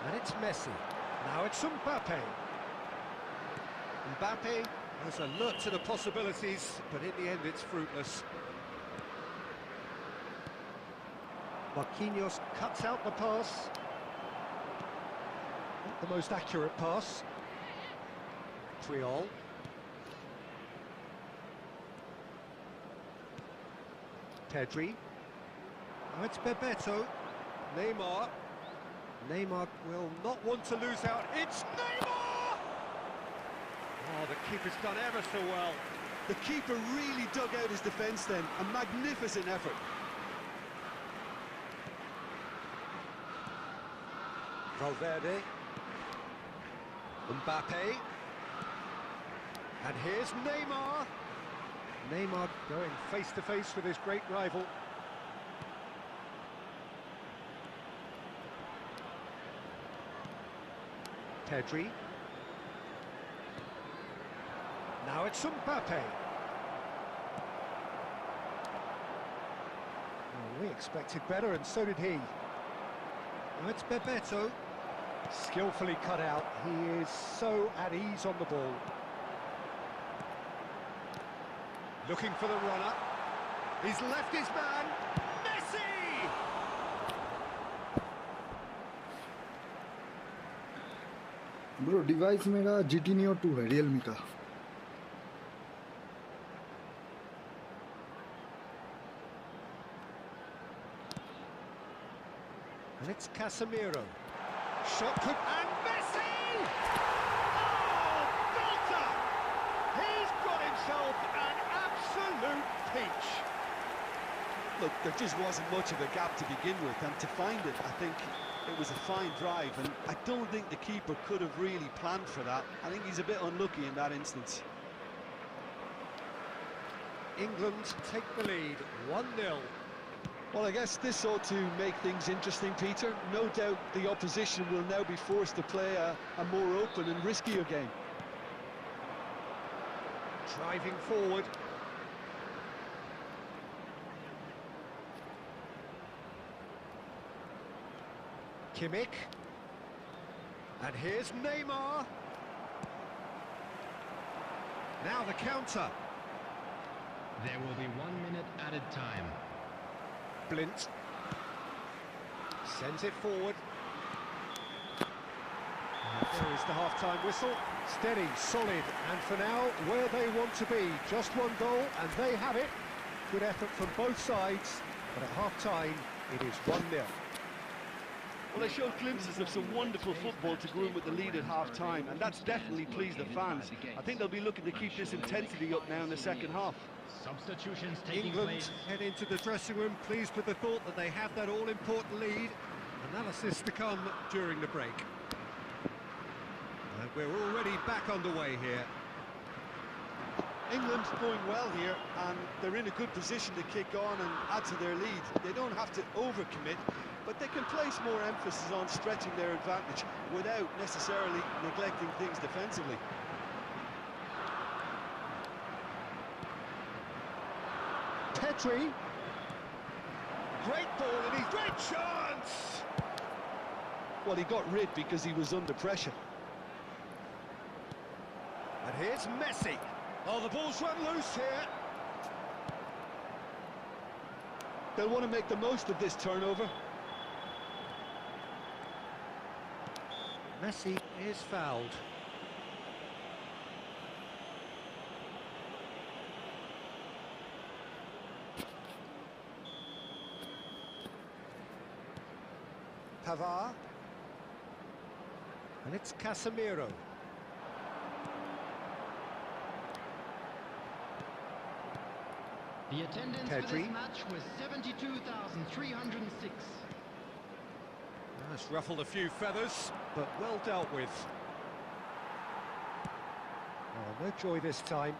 And it's Messi. Now it's Mbappe. Mbappe has alert to the possibilities, but in the end it's fruitless. Marquinhos cuts out the pass. Not the most accurate pass. Triol. Pedri. Oh, it's Bebeto. Neymar. Neymar will not want to lose out. It's Neymar! Oh, the keeper's done ever so well. The keeper really dug out his defence then. A magnificent effort. Valverde. Mbappe. And here's Neymar. Neymar going face-to-face with his great rival. Pedri. Now it's Mbappe. Well, we expected better, and so did he. Now it's Bebeto. Skillfully cut out. He is so at ease on the ball. Looking for the runner. He's left his man. Messi! Bro, device मेरा GT Neo 2 है Realme का. And it's Casemiro. Shot could... And Messi! Oh, belter! He's got himself an absolute peach. Look, there just wasn't much of a gap to begin with, and to find it, I think it was a fine drive, and I don't think the keeper could have really planned for that. I think he's a bit unlucky in that instance. England take the lead, 1-0. Well, I guess this ought to make things interesting, Peter. No doubt the opposition will now be forced to play a more open and riskier game. Driving forward. Kimmich. And here's Neymar. Now the counter. There will be 1 minute added time. Blint. Sends it forward. And there is the half-time whistle. Steady, solid, and for now, where they want to be. Just one goal, and they have it. Good effort from both sides, but at half-time, it is 1-0. Well, they showed glimpses of some wonderful football to go in with the lead at half-time, and that's definitely pleased the fans. I think they'll be looking to keep this intensity up now in the second half. Substitutions taking England place. head into the dressing room pleased with the thought that they have that all-important lead. Analysis to come during the break. And we're already back underway here. England going well here, and they're in a good position to kick on and add to their lead. They don't have to overcommit, but they can place more emphasis on stretching their advantage without necessarily neglecting things defensively. Pedri. Great ball, and he's great chance! Well, he got rid because he was under pressure. And here's Messi. Oh, the ball's run loose here. They'll want to make the most of this turnover. Messi is fouled. Pavard. And it's Casemiro. The attendance for Pedri. this match was 72,306. That's ruffled a few feathers, but well dealt with. Oh, no joy this time.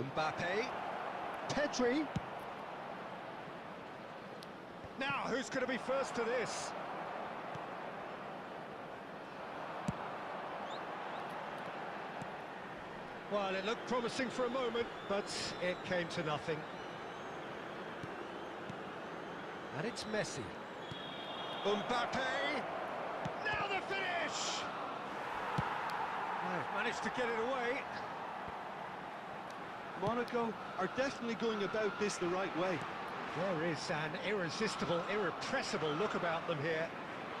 Mbappe. Pedri. Now, who's going to be first to this? Well, it looked promising for a moment, but it came to nothing. And it's Messi. Mbappe! Now the finish! They've managed to get it away. Monaco are definitely going about this the right way. There is an irresistible, irrepressible look about them here.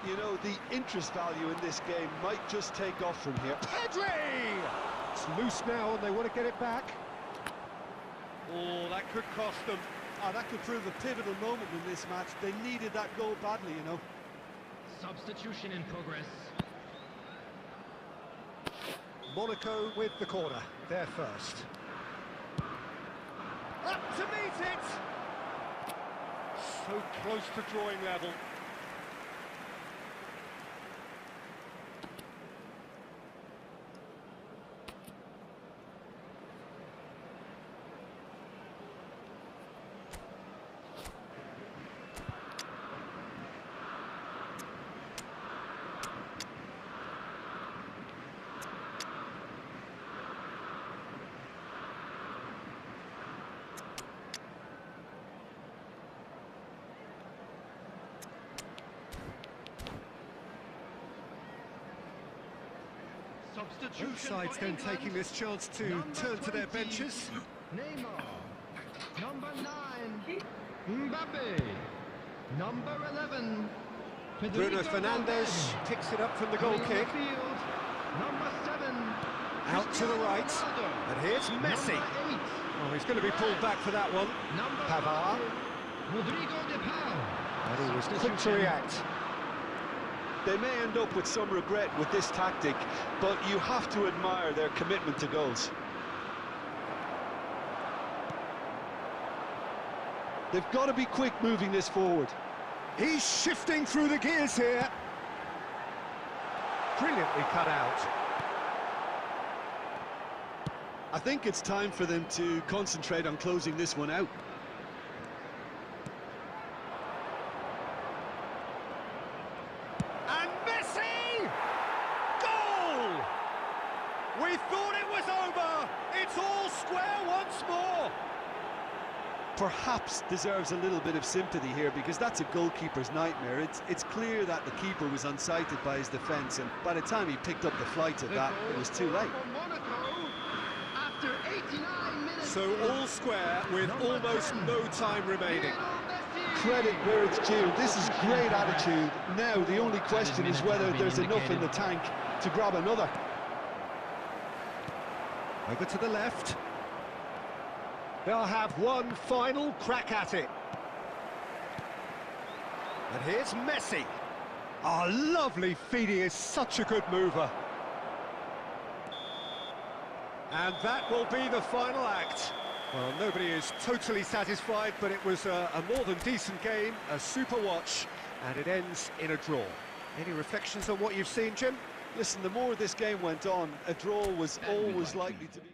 You know, the interest value in this game might just take off from here. Pedri! It's loose now and they want to get it back. Oh, that could cost them. Oh, that could prove a pivotal moment in this match. They needed that goal badly, you know. Substitution in progress. Monaco with the corner. They're first. Up to meet it! So close to drawing level. Substitution Both sides for then England. taking this chance to Number turn to their 20, benches. Neymar. Number 9, Mbappe. Number 11, Bruno Fernandes picks it up from the goal kick. Field. Number 7, Out to the right. Ronaldo. And here's Messi. Number 8, Oh, he's going to be pulled back for that one. number Pavard. 5, Rodrigo de Paul. And he was quick to react. They may end up with some regret with this tactic, but you have to admire their commitment to goals. They've got to be quick moving this forward. He's shifting through the gears here. Brilliantly cut out. I think it's time for them to concentrate on closing this one out. And Messi! Goal! We thought it was over. It's all square once more. Perhaps deserves a little bit of sympathy here, because that's a goalkeeper's nightmare. It's clear that the keeper was unsighted by his defence, and by the time he picked up the flight of that, it was too late. For Monaco, after 89 minutes. So all square with almost no time remaining. Credit where it's due. This is great attitude. Now the only question is whether there's enough in the tank to grab another. Over to the left. They'll have one final crack at it. And here's Messi. Oh, lovely feed. He is such a good mover. And that will be the final act. Well, nobody is totally satisfied, but it was a more than decent game, a super watch, and it ends in a draw. Any reflections on what you've seen, Jim? Listen, the more this game went on, a draw was always likely to be.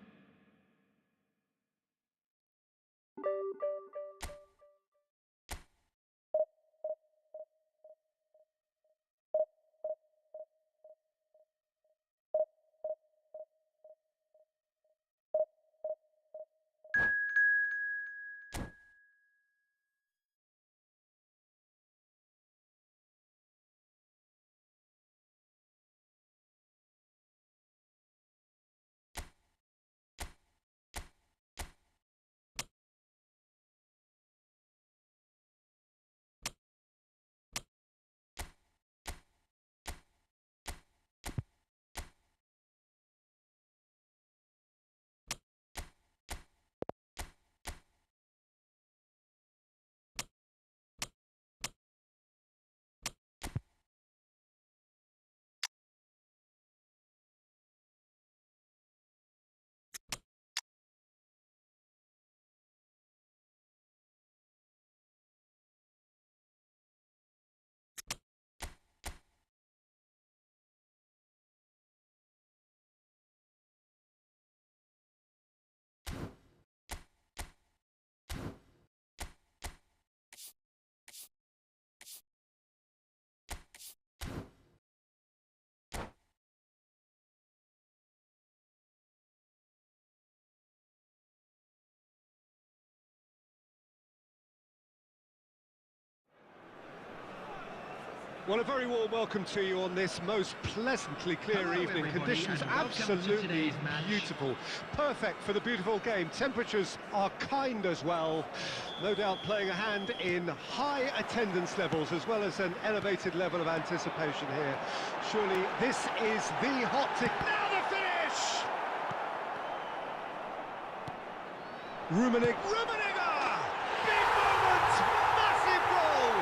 Well, a very warm welcome to you on this most pleasantly clear Hello, evening. everybody, Conditions and welcome to absolutely today's match. beautiful. Perfect for the beautiful game. Temperatures are kind as well. No doubt playing a hand in high attendance levels as well as an elevated level of anticipation here. Surely this is the hot ticket. Now the finish! Rummenigge! Big moment! Massive goal!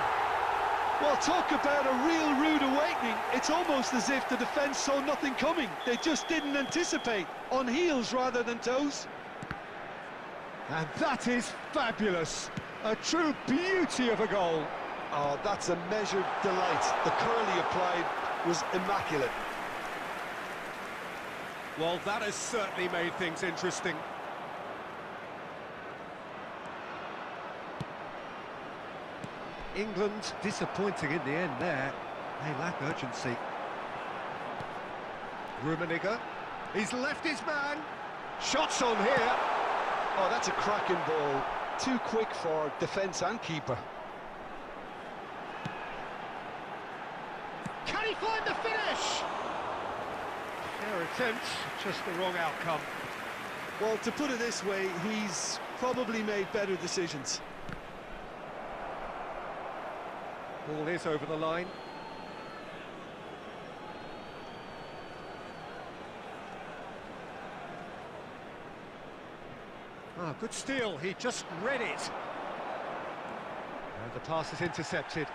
Well, talk about a real rude awakening. It's almost as if the defence saw nothing coming. They just didn't anticipate, on heels rather than toes. And that is fabulous. A true beauty of a goal. Oh, that's a measured delight. The curl he applied was immaculate. Well, that has certainly made things interesting. England disappointing in the end there. They lack urgency. Rummenigge, he's left his man. Shots on here. Oh, that's a cracking ball. Too quick for defence and keeper. Can he find the finish? Fair attempt, just the wrong outcome. Well, to put it this way, he's probably made better decisions. Ball is over the line. Ah, good steal, he just read it. And the pass is intercepted.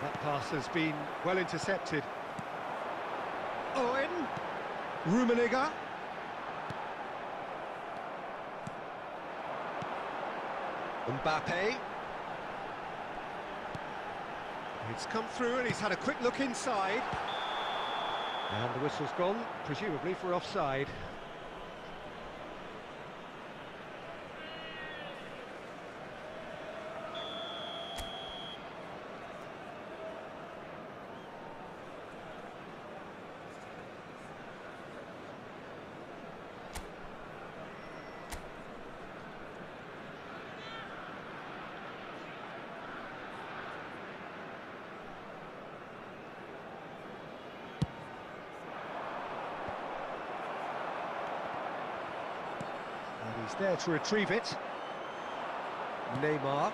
That pass has been well intercepted. Owen, Rummenigge. Mbappe. It's come through and he's had a quick look inside. And the whistle's gone, presumably for offside. He's there to retrieve it. Neymar,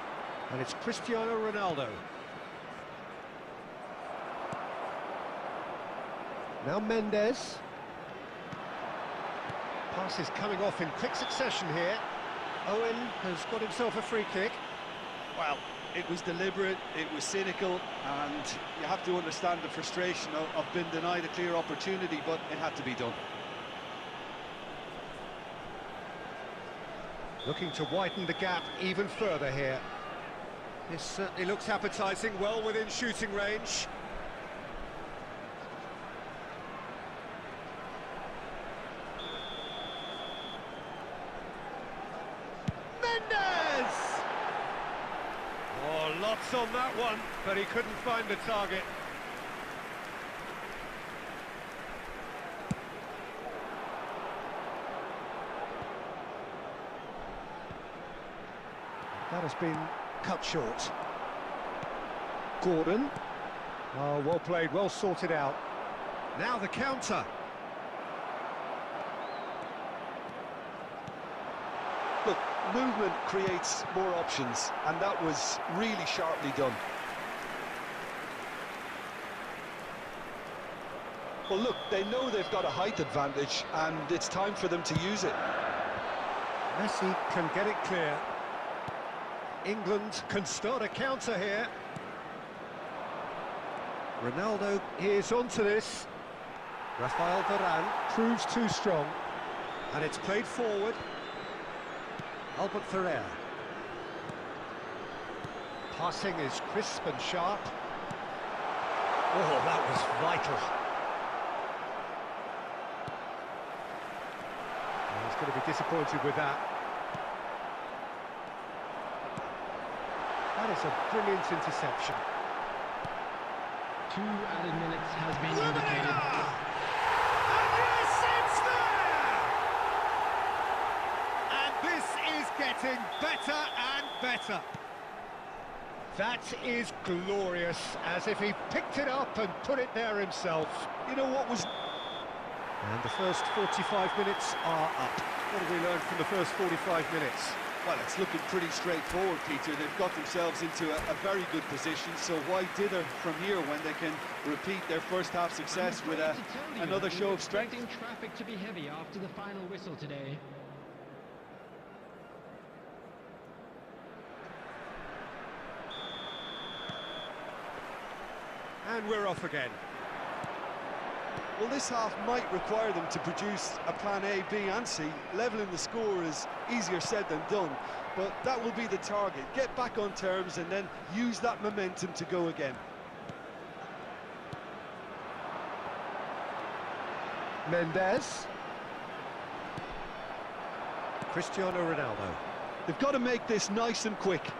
and it's Cristiano Ronaldo. Now Mendes. Pass is coming off in quick succession here. Owen has got himself a free kick. Well, it was deliberate, it was cynical, and you have to understand the frustration of being denied a clear opportunity, but it had to be done. Looking to widen the gap even further here. This certainly looks appetising, well within shooting range. Mendes! Oh, lots on that one, but he couldn't find the target. That has been cut short. Gordon. Oh, well played, well sorted out. Now the counter. Look, movement creates more options, and that was really sharply done. Well, look, they know they've got a height advantage, and it's time for them to use it. Messi can get it clear. England can start a counter here. Ronaldo is onto this. Rafael Varane proves too strong. And it's played forward. Albert Ferrer. Passing is crisp and sharp. Oh, that was vital. He's going to be disappointed with that. That is a brilliant interception. 2 added minutes has been indicated. And yes, it's there! And this is getting better and better. That is glorious, as if he picked it up and put it there himself. You know what was... And the first 45 minutes are up. What have we learned from the first 45 minutes? Well, it's looking pretty straightforward, Peter. They've got themselves into a very good position, so why dither from here when they can repeat their first half success with another show of strength? Traffic to be heavy after the final whistle today. And we're off again. Well, this half might require them to produce a plan A, B and C. Levelling the score is easier said than done, but that will be the target. Get back on terms and then use that momentum to go again. Mendes. Cristiano Ronaldo. They've got to make this nice and quick.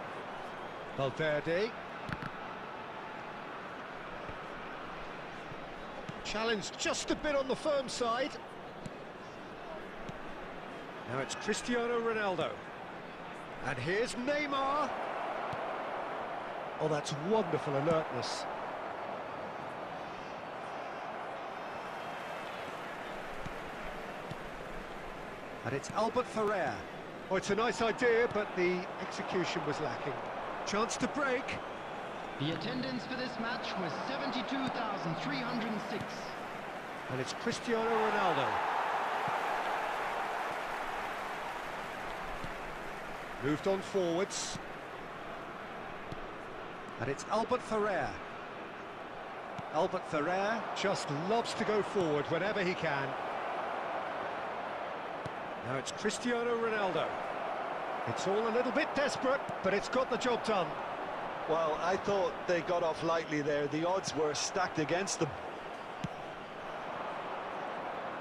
Valverde. Challenged just a bit on the firm side. Now it's Cristiano Ronaldo. And here's Neymar. Oh, that's wonderful alertness. And it's Albert Ferrer. Oh, it's a nice idea, but the execution was lacking. Chance to break. The attendance for this match was 72,306. And it's Cristiano Ronaldo. Moved on forwards. And it's Albert Ferrer. Albert Ferrer just loves to go forward whenever he can. Now it's Cristiano Ronaldo. It's all a little bit desperate, but it's got the job done. Well, I thought they got off lightly there. The odds were stacked against them.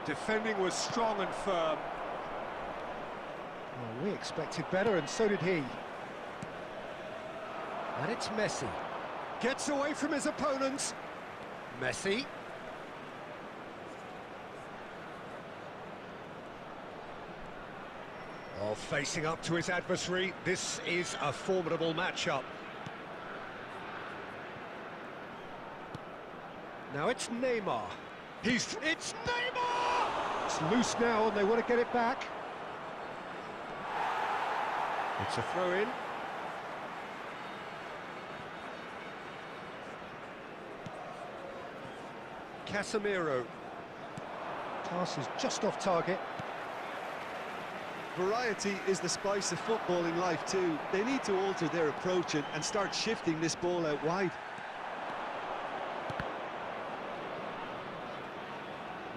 Defending was strong and firm. Well, we expected better, and so did he. And it's Messi. Gets away from his opponents. Messi. Oh, facing up to his adversary. This is a formidable matchup. Now it's Neymar. It's Neymar! It's loose now and they want to get it back. It's a throw-in. Casemiro. Pass is just off target. Variety is the spice of football in life too. They need to alter their approach and start shifting this ball out wide.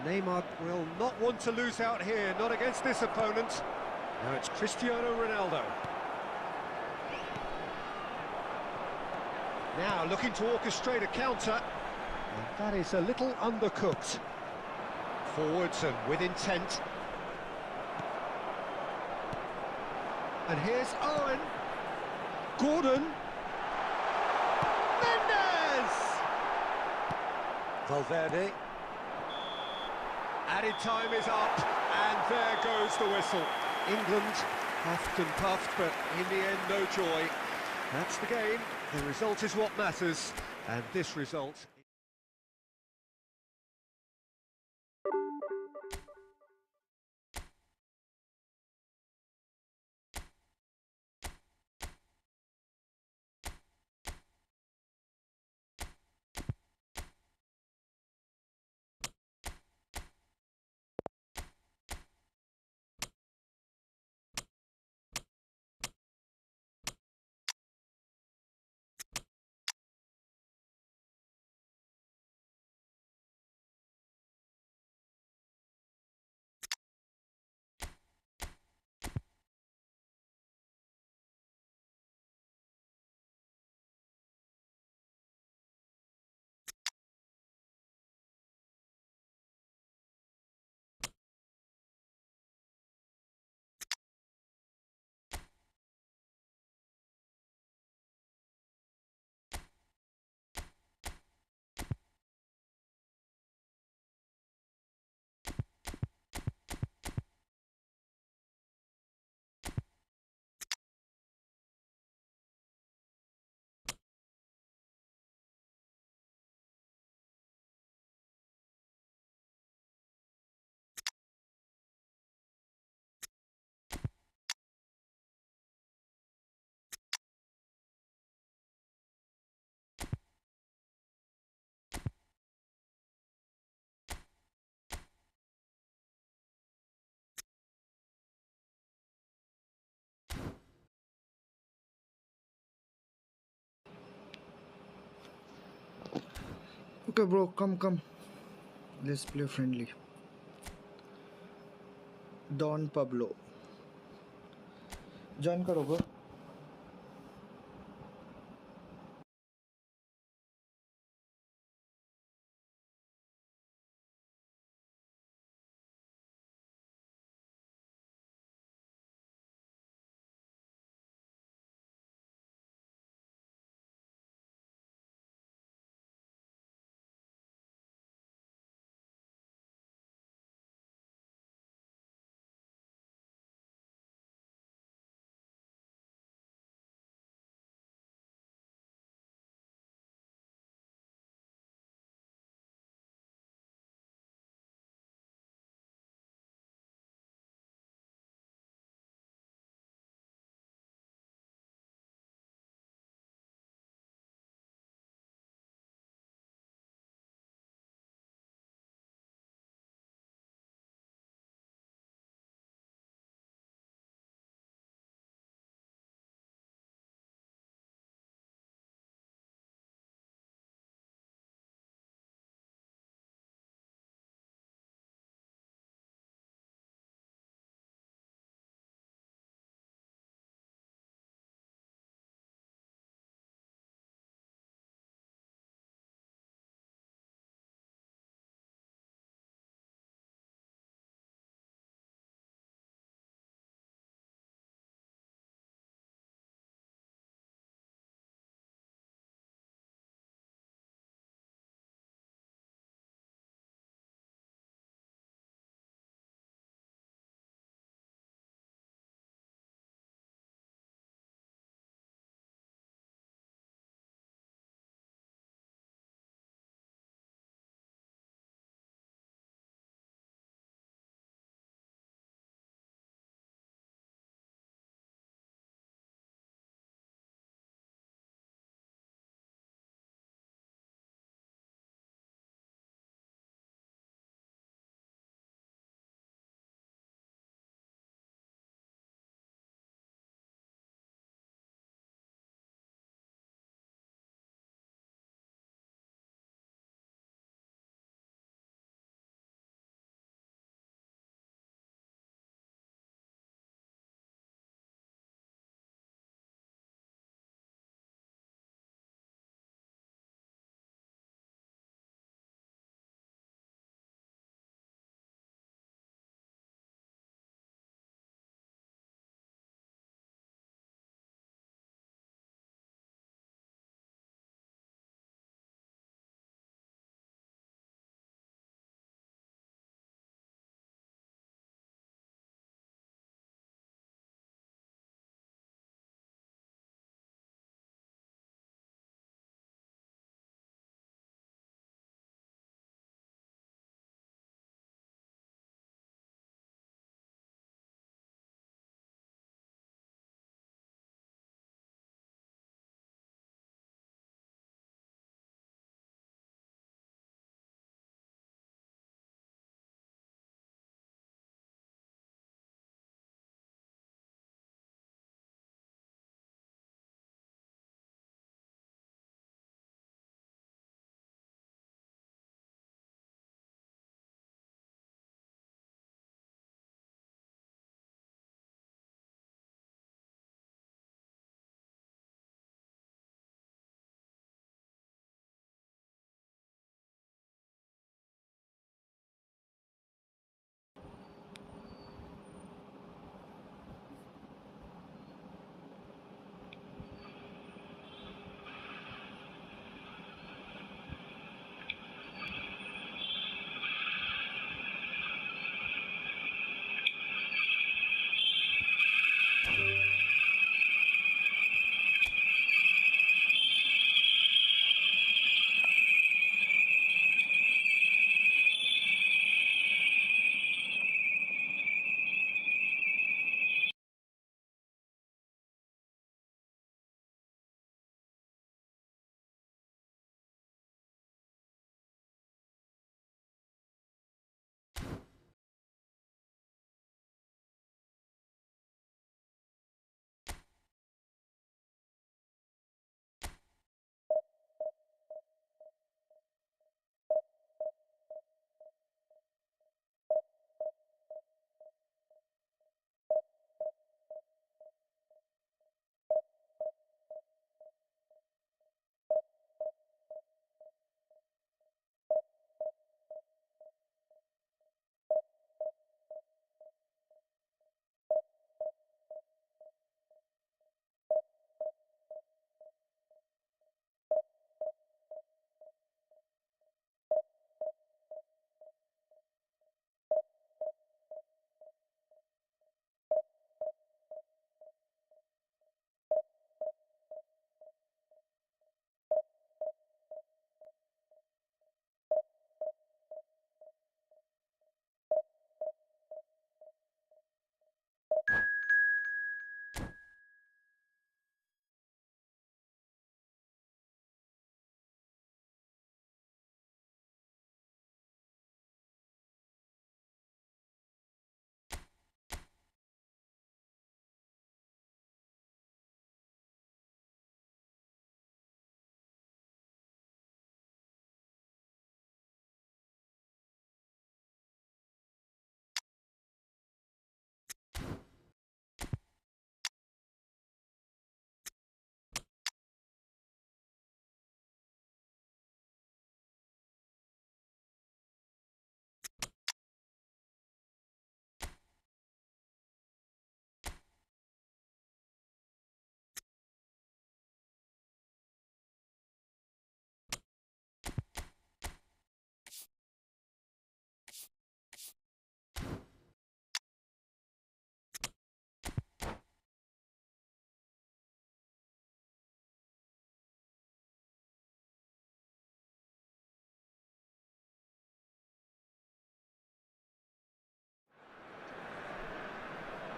Neymar will not want to lose out here, not against this opponent. Now it's Cristiano Ronaldo. Now looking to orchestrate a counter. And that is a little undercooked. Forwards and with intent. And here's Owen. Gordon. Mendes! Valverde. Added time is up, and there goes the whistle. England huffed and puffed, but in the end, no joy. That's the game. The result is what matters, and this result Okay, bro, come. Let's play friendly. Don Pablo. Join karo, bro.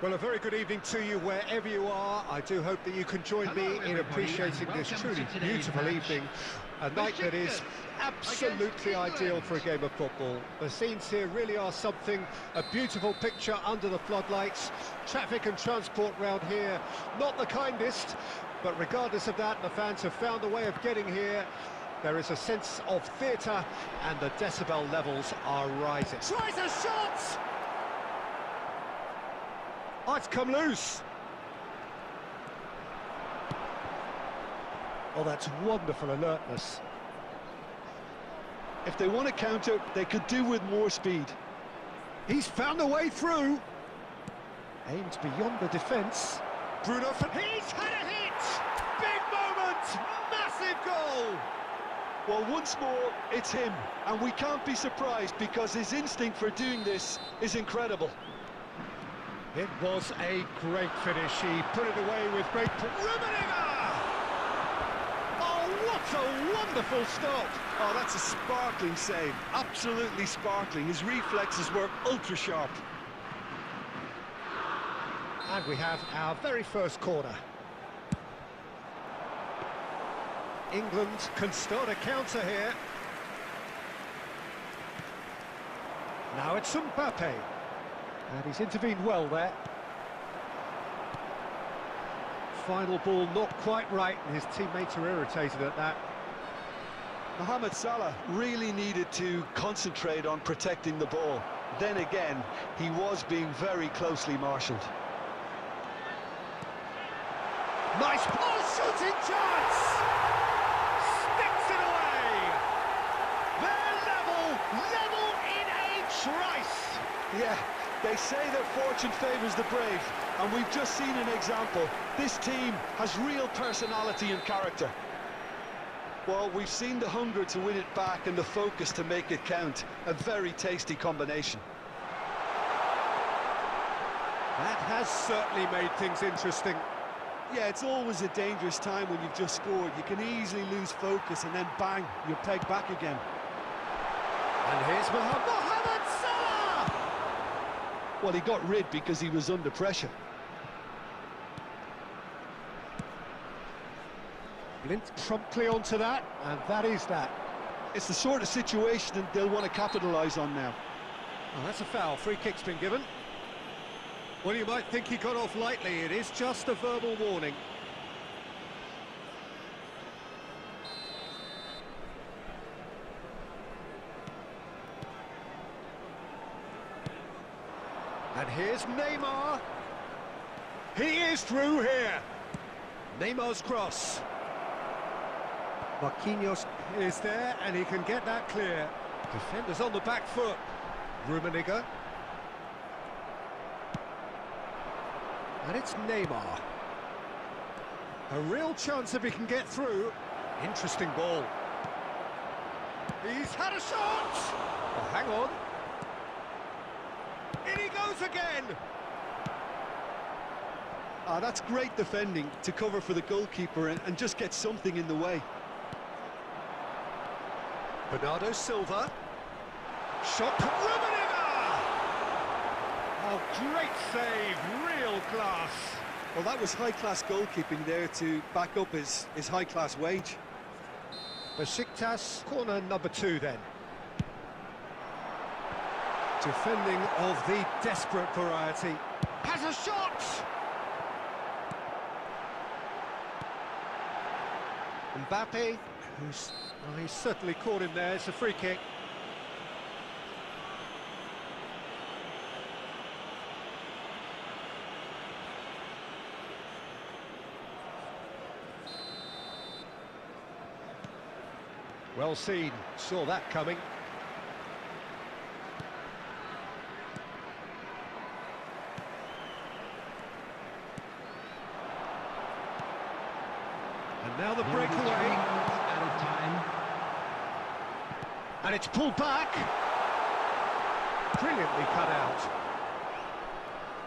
Well, a very good evening to you wherever you are. I do hope that you can join me in appreciating this truly beautiful evening. A night that is absolutely ideal for a game of football. The scenes here really are something, a beautiful picture under the floodlights. Traffic and transport round here, not the kindest, but regardless of that, the fans have found a way of getting here. There is a sense of theatre, and the decibel levels are rising. Tries a shot! Oh, it's come loose. Oh, that's wonderful alertness. If they want to counter, they could do with more speed. He's found a way through. Aimed beyond the defence. Bruno, he's had a hit! Big moment! Massive goal! Well, once more, it's him. And we can't be surprised because his instinct for doing this is incredible. It was a great finish. He put it away with great... Rummenigge! Oh, what a wonderful stop! Oh, that's a sparkling save. Absolutely sparkling. His reflexes were ultra-sharp. And we have our very first corner. England can start a counter here. Now it's Mbappe. And he's intervened well there. Final ball not quite right, and his teammates are irritated at that. Mohamed Salah really needed to concentrate on protecting the ball. Then again, he was being very closely marshalled. Nice ball, shooting chance! Sticks it away! They're level in a trice! Yeah, they say that fortune favours the brave, and we've just seen an example. This team has real personality and character. Well, we've seen the hunger to win it back and the focus to make it count. A very tasty combination. That has certainly made things interesting. Yeah, it's always a dangerous time when you've just scored. You can easily lose focus and then bang, you're pegged back again. And here's Mohamed Salah! Well, he got rid because he was under pressure. Blint promptly onto that, and that is that. It's the sort of situation that they'll want to capitalise on now. Oh, that's a foul. Free kick's been given. Well, you might think he got off lightly. It is just a verbal warning. And here's Neymar. He is through here. Neymar's cross. Marquinhos is there, and he can get that clear. Defenders on the back foot. Rummenigge. And it's Neymar. A real chance if he can get through. Interesting ball. He's had a shot! Oh, hang on. In he goes again! Ah, that's great defending to cover for the goalkeeper and just get something in the way. Bernardo Silva. Shot to Rummenigge! Oh, great save, real class. Well, that was high-class goalkeeping there to back up his high-class wage. Besiktas, corner number 2 then. Defending of the desperate variety. Has a shot! Mbappe, he's certainly caught him there. It's a free kick. Well seen, saw that coming. And now the breakaway. Out of time. And it's pulled back. Brilliantly cut out.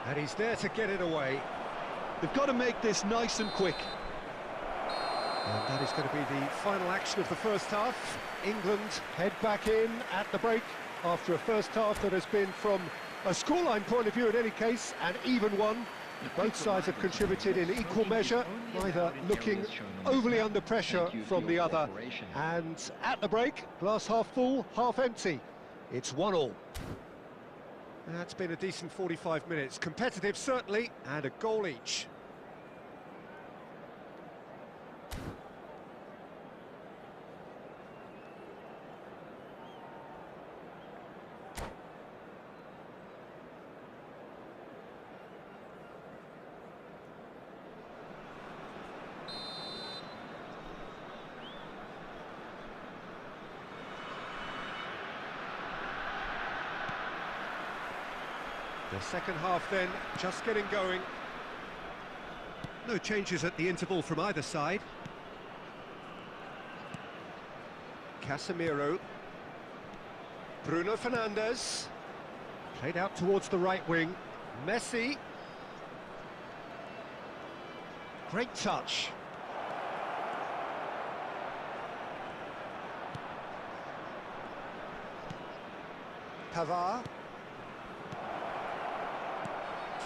And he's there to get it away. They've got to make this nice and quick. And that is going to be the final action of the first half. England head back in at the break after a first half that has been from A scoreline point of view in any case, an even one. Both sides have contributed in equal measure, neither looking overly under pressure from the other. And at the break, glass half full, half empty. It's 1-1. That's been a decent 45 minutes. Competitive, certainly, and a goal each. The second half then, just getting going. No changes at the interval from either side. Casemiro. Bruno Fernandes. Played out towards the right wing. Messi. Great touch. Pavard.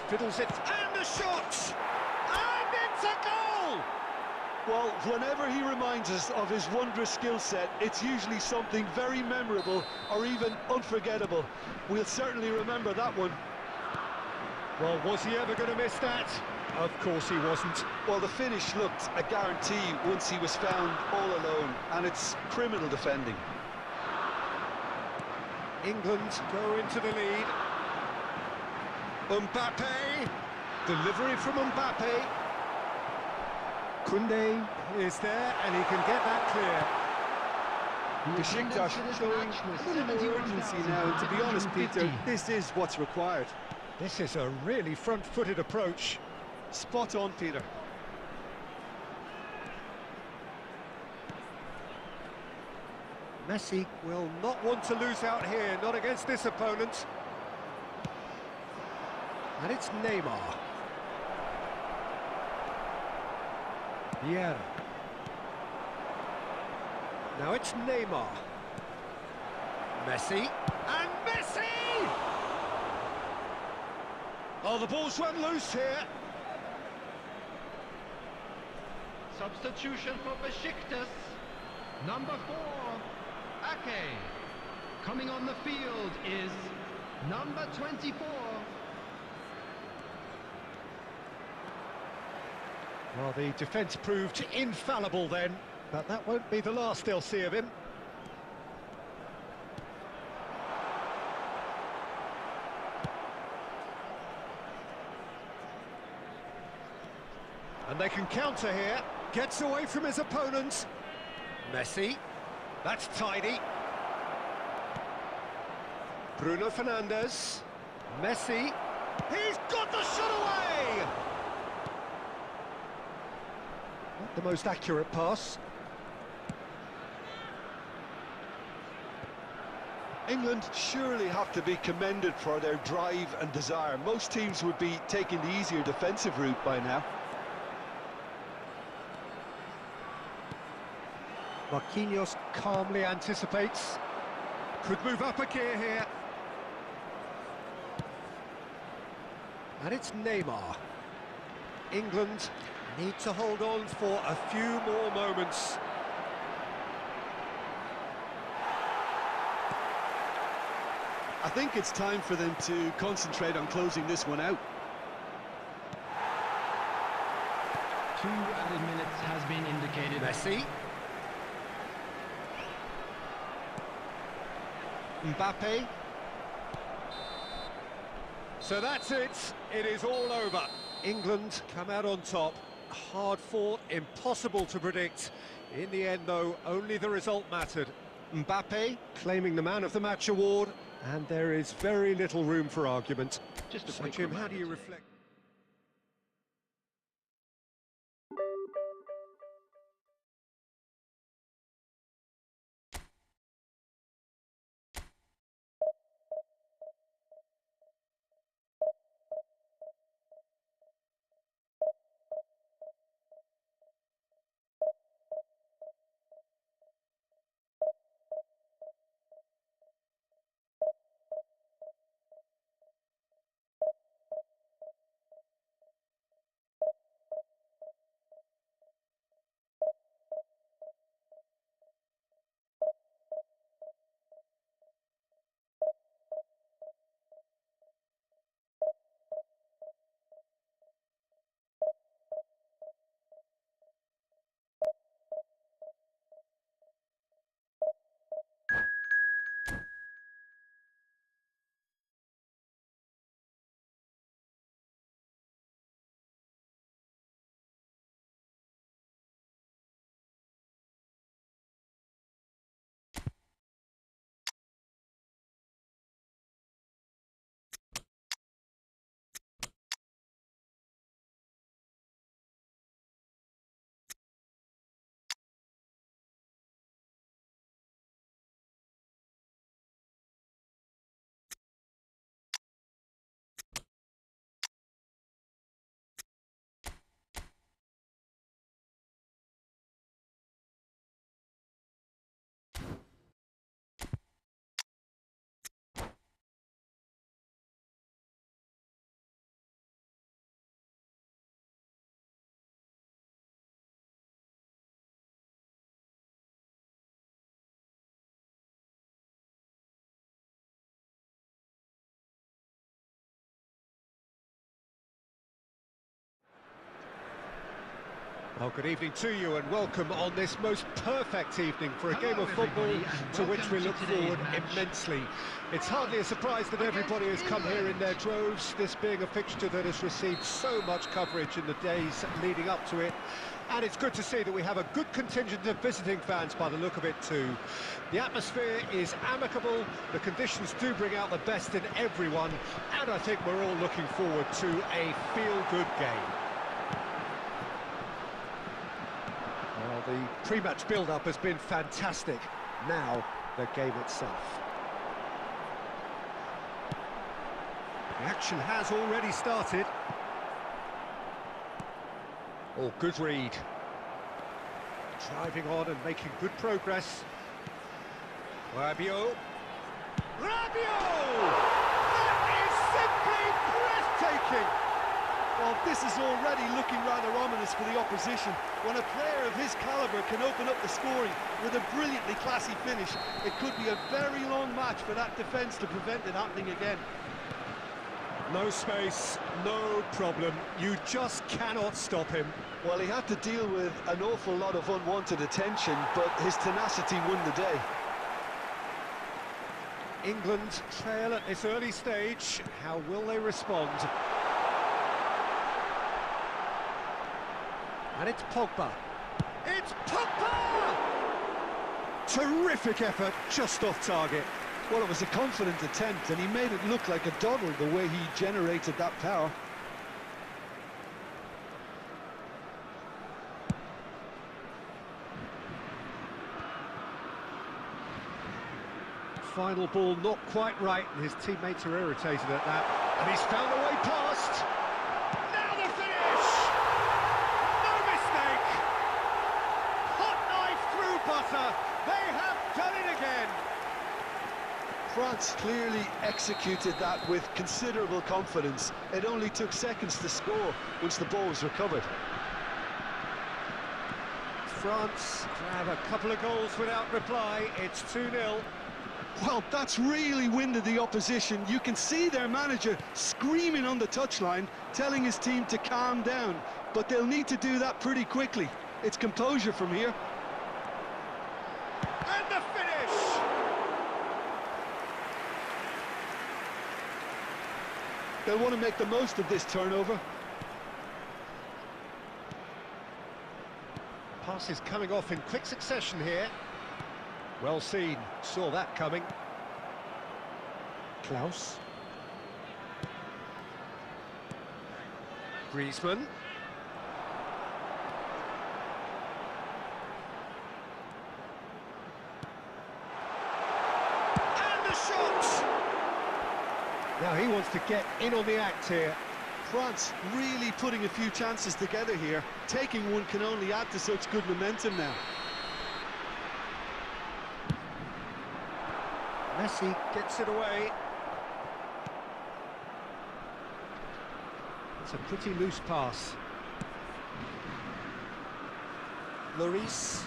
Fiddles it, and the shot! And it's a goal! Well, whenever he reminds us of his wondrous skill set, it's usually something very memorable or even unforgettable. We'll certainly remember that one. Well, was he ever going to miss that? Of course he wasn't. Well, the finish looked a guarantee once he was found all alone, and it's criminal defending. England go into the lead. Mbappe, delivery from Mbappe. Koundé is there, and he can get that clear. Besiktas showing a little more urgency now, and to be honest, Peter, this is what's required. This is a really front-footed approach. Spot on, Peter. Messi will not want to lose out here, not against this opponent. And it's Neymar. Vieira. Now it's Neymar. Messi. And Messi! Oh, the ball's run loose here. Substitution for Besiktas. Number 4, Ake. Coming on the field is number 24. Well, the defence proved infallible then, but that won't be the last they'll see of him. And they can counter here. Gets away from his opponent. Messi. That's tidy. Bruno Fernandes. Messi. He's got the shot away! Not the most accurate pass. England surely have to be commended for their drive and desire. Most teams would be taking the easier defensive route by now. Marquinhos calmly anticipates. Could move up a gear here. And it's Neymar. England need to hold on for a few more moments. I think it's time for them to concentrate on closing this one out. 2 added minutes has been indicated. Messi. Mbappe. So that's it. It is all over. England come out on top. Hard fought, impossible to predict. In the end, though, only the result mattered. Mbappe claiming the Man of the Match award, and there is very little room for argument. So, Jim, how do you reflect? Oh, good evening to you and welcome on this most perfect evening for a game of football to which we look forward immensely. It's hardly a surprise that everybody has come here in their droves, this being a fixture that has received so much coverage in the days leading up to it. And it's good to see that we have a good contingent of visiting fans by the look of it too. The atmosphere is amicable, the conditions do bring out the best in everyone, and I think we're all looking forward to a feel-good game. Well, the pre-match build-up has been fantastic. Now, the game itself. The action has already started. Oh, good read. Driving on and making good progress. Rabiot. Rabiot! That is simply breathtaking! Well, this is already looking rather ominous for the opposition. When a player of his calibre can open up the scoring with a brilliantly classy finish, it could be a very long match for that defence to prevent it happening again. No space, no problem. You just cannot stop him. Well, he had to deal with an awful lot of unwanted attention, but his tenacity won the day. England trail at this early stage. How will they respond? And it's Pogba. It's Pogba! Terrific effort, just off target. Well, it was a confident attempt, and he made it look like a doddle the way he generated that power. Final ball not quite right, and his teammates are irritated at that. And he's found a way past. Now the finish! No mistake! Hot knife through butter. They have done it again. France clearly executed that with considerable confidence. It only took seconds to score once the ball was recovered. France grab a couple of goals without reply. It's 2-0. Well, that's really winded the opposition. You can see their manager screaming on the touchline, telling his team to calm down. But they'll need to do that pretty quickly. It's composure from here. And the finish! They'll want to make the most of this turnover. Passes coming off in quick succession here. Well seen, saw that coming. Klaus. Griezmann. And the shot! Now he wants to get in on the act here. France really putting a few chances together here. Taking one can only add to such good momentum now. Messi gets it away. It's a pretty loose pass. Lloris.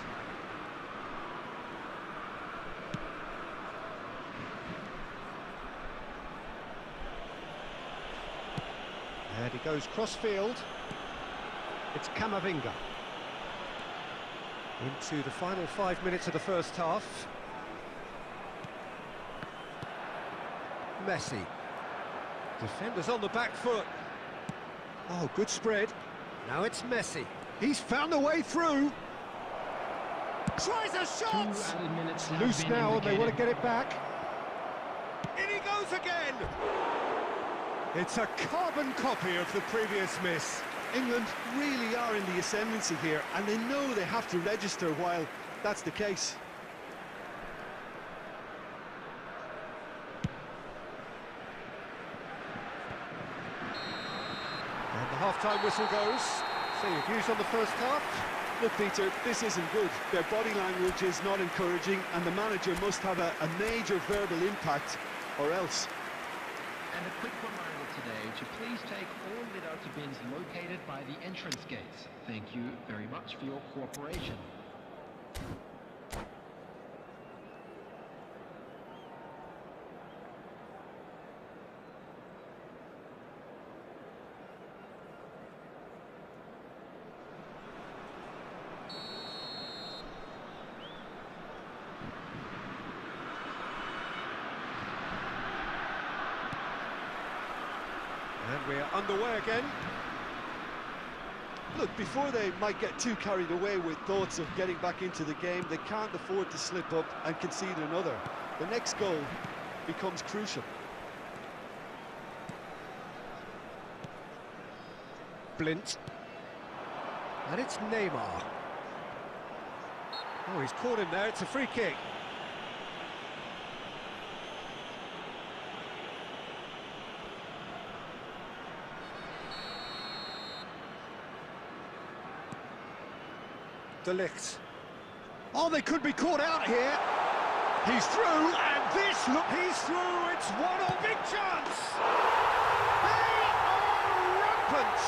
And he goes cross-field. It's Camavinga. Into the final 5 minutes of the first half. Messi. Defenders on the back foot. Oh, good spread. Now it's Messi. He's found a way through. Tries a shot! It's loose now and they want to get it back. In he goes again! It's a carbon copy of the previous miss. England really are in the ascendancy here, and they know they have to register while that's the case. And the half-time whistle goes. So your views on the first half? Look, Peter, this isn't good. Their body language is not encouraging, and the manager must have a major verbal impact, or else. And a quick reminder today to please take all lit-out bins located by the entrance gates. Thank you very much for your cooperation. underway again. Look, before they might get too carried away with thoughts of getting back into the game, they can't afford to slip up and concede another. The next goal becomes crucial. Blint. And it's Neymar. Oh, he's caught him there, it's a free kick. De Ligt. Oh, they could be caught out here. He's through, and this look, he's through, it's 1-1, big chance! They are rampant!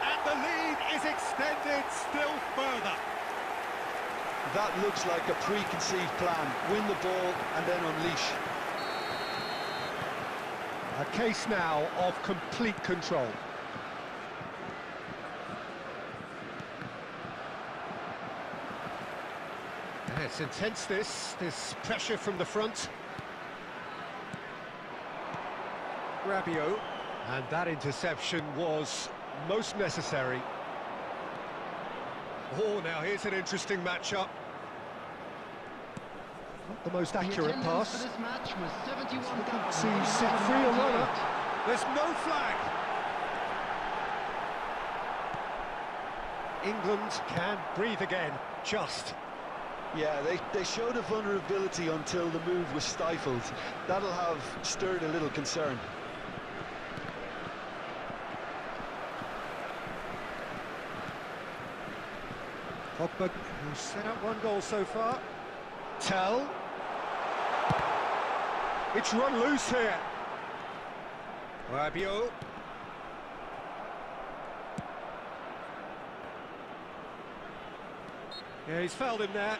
And the lead is extended still further. That looks like a preconceived plan. Win the ball and then unleash. A case now of complete control. And it's intense, this pressure from the front. Rabiot, and that interception was most necessary. Oh, now here's an interesting matchup. Not the most accurate pass. For this match was 71,000. See, set free a runner. There's no flag. England can breathe again, just. Yeah, they showed a vulnerability until the move was stifled. That'll have stirred a little concern. Pogba, who's set up one goal so far. Tell. It's run loose here. Rabiot. Yeah, he's fouled him there.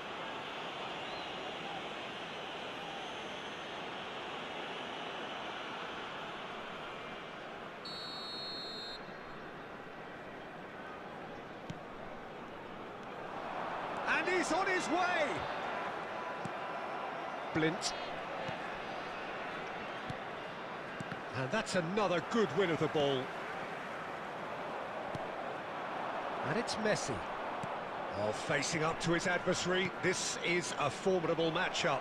And he's on his way! Blint. And that's another good win of the ball. And it's Messi. Oh, facing up to his adversary, this is a formidable matchup.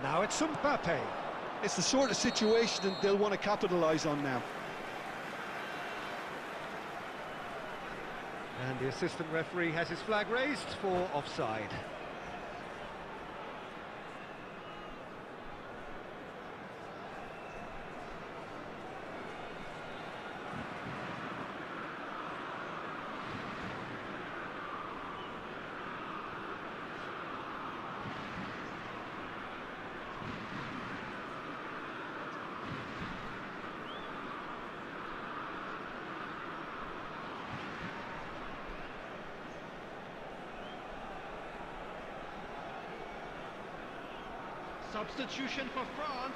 Now it's Mbappe. It's the sort of situation they'll want to capitalise on now. And the assistant referee has his flag raised for offside. Substitution for France.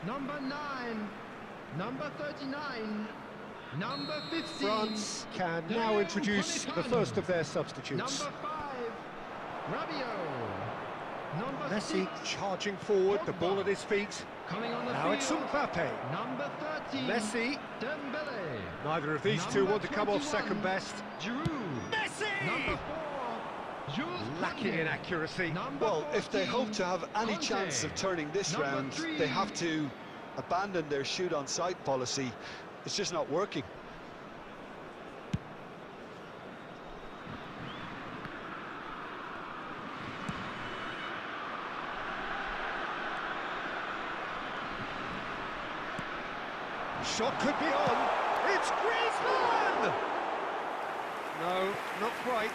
Number 9, number 39, number 15. France can now introduce the first of their substitutes. Number 5, Rabiot. Number Messi 6, charging forward, the ball Pogba. at his feet. Coming on the Now field. it's Mbappe. Number 13, Messi. Dembele. Neither of these two Number want to come off 21, second best. Giroud. Messi! Number 4, Jules Lacking Koundé. in accuracy. Number Well, if they 14, hope to have any Koundé. chance of turning this Number round, 3, they have to abandon their shoot-on-sight policy. It's just not working. Shot could be on. It's Griezmann! No, not quite.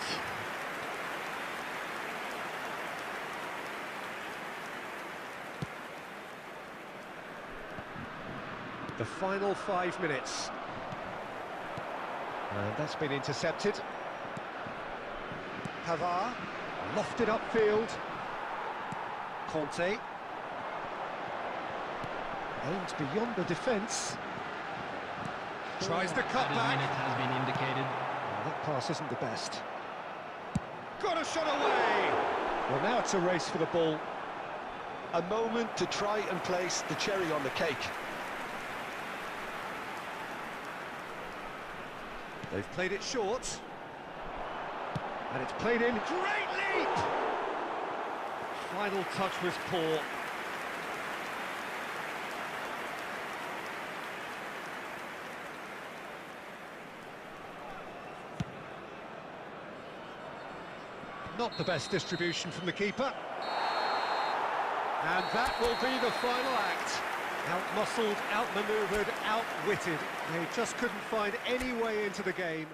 The final 5 minutes. And that's been intercepted. Pavard, lofted upfield. Conte. Aims beyond the defence. Tries the cut back. Has been indicated. That pass isn't the best. Got a shot away! Well, now it's a race for the ball. A moment to try and place the cherry on the cake. They've played it short. And it's played in. Great leap! Final touch was poor. Not the best distribution from the keeper. And that will be the final act. Out-muscled, out-manoeuvred, outwitted. They just couldn't find any way into the game.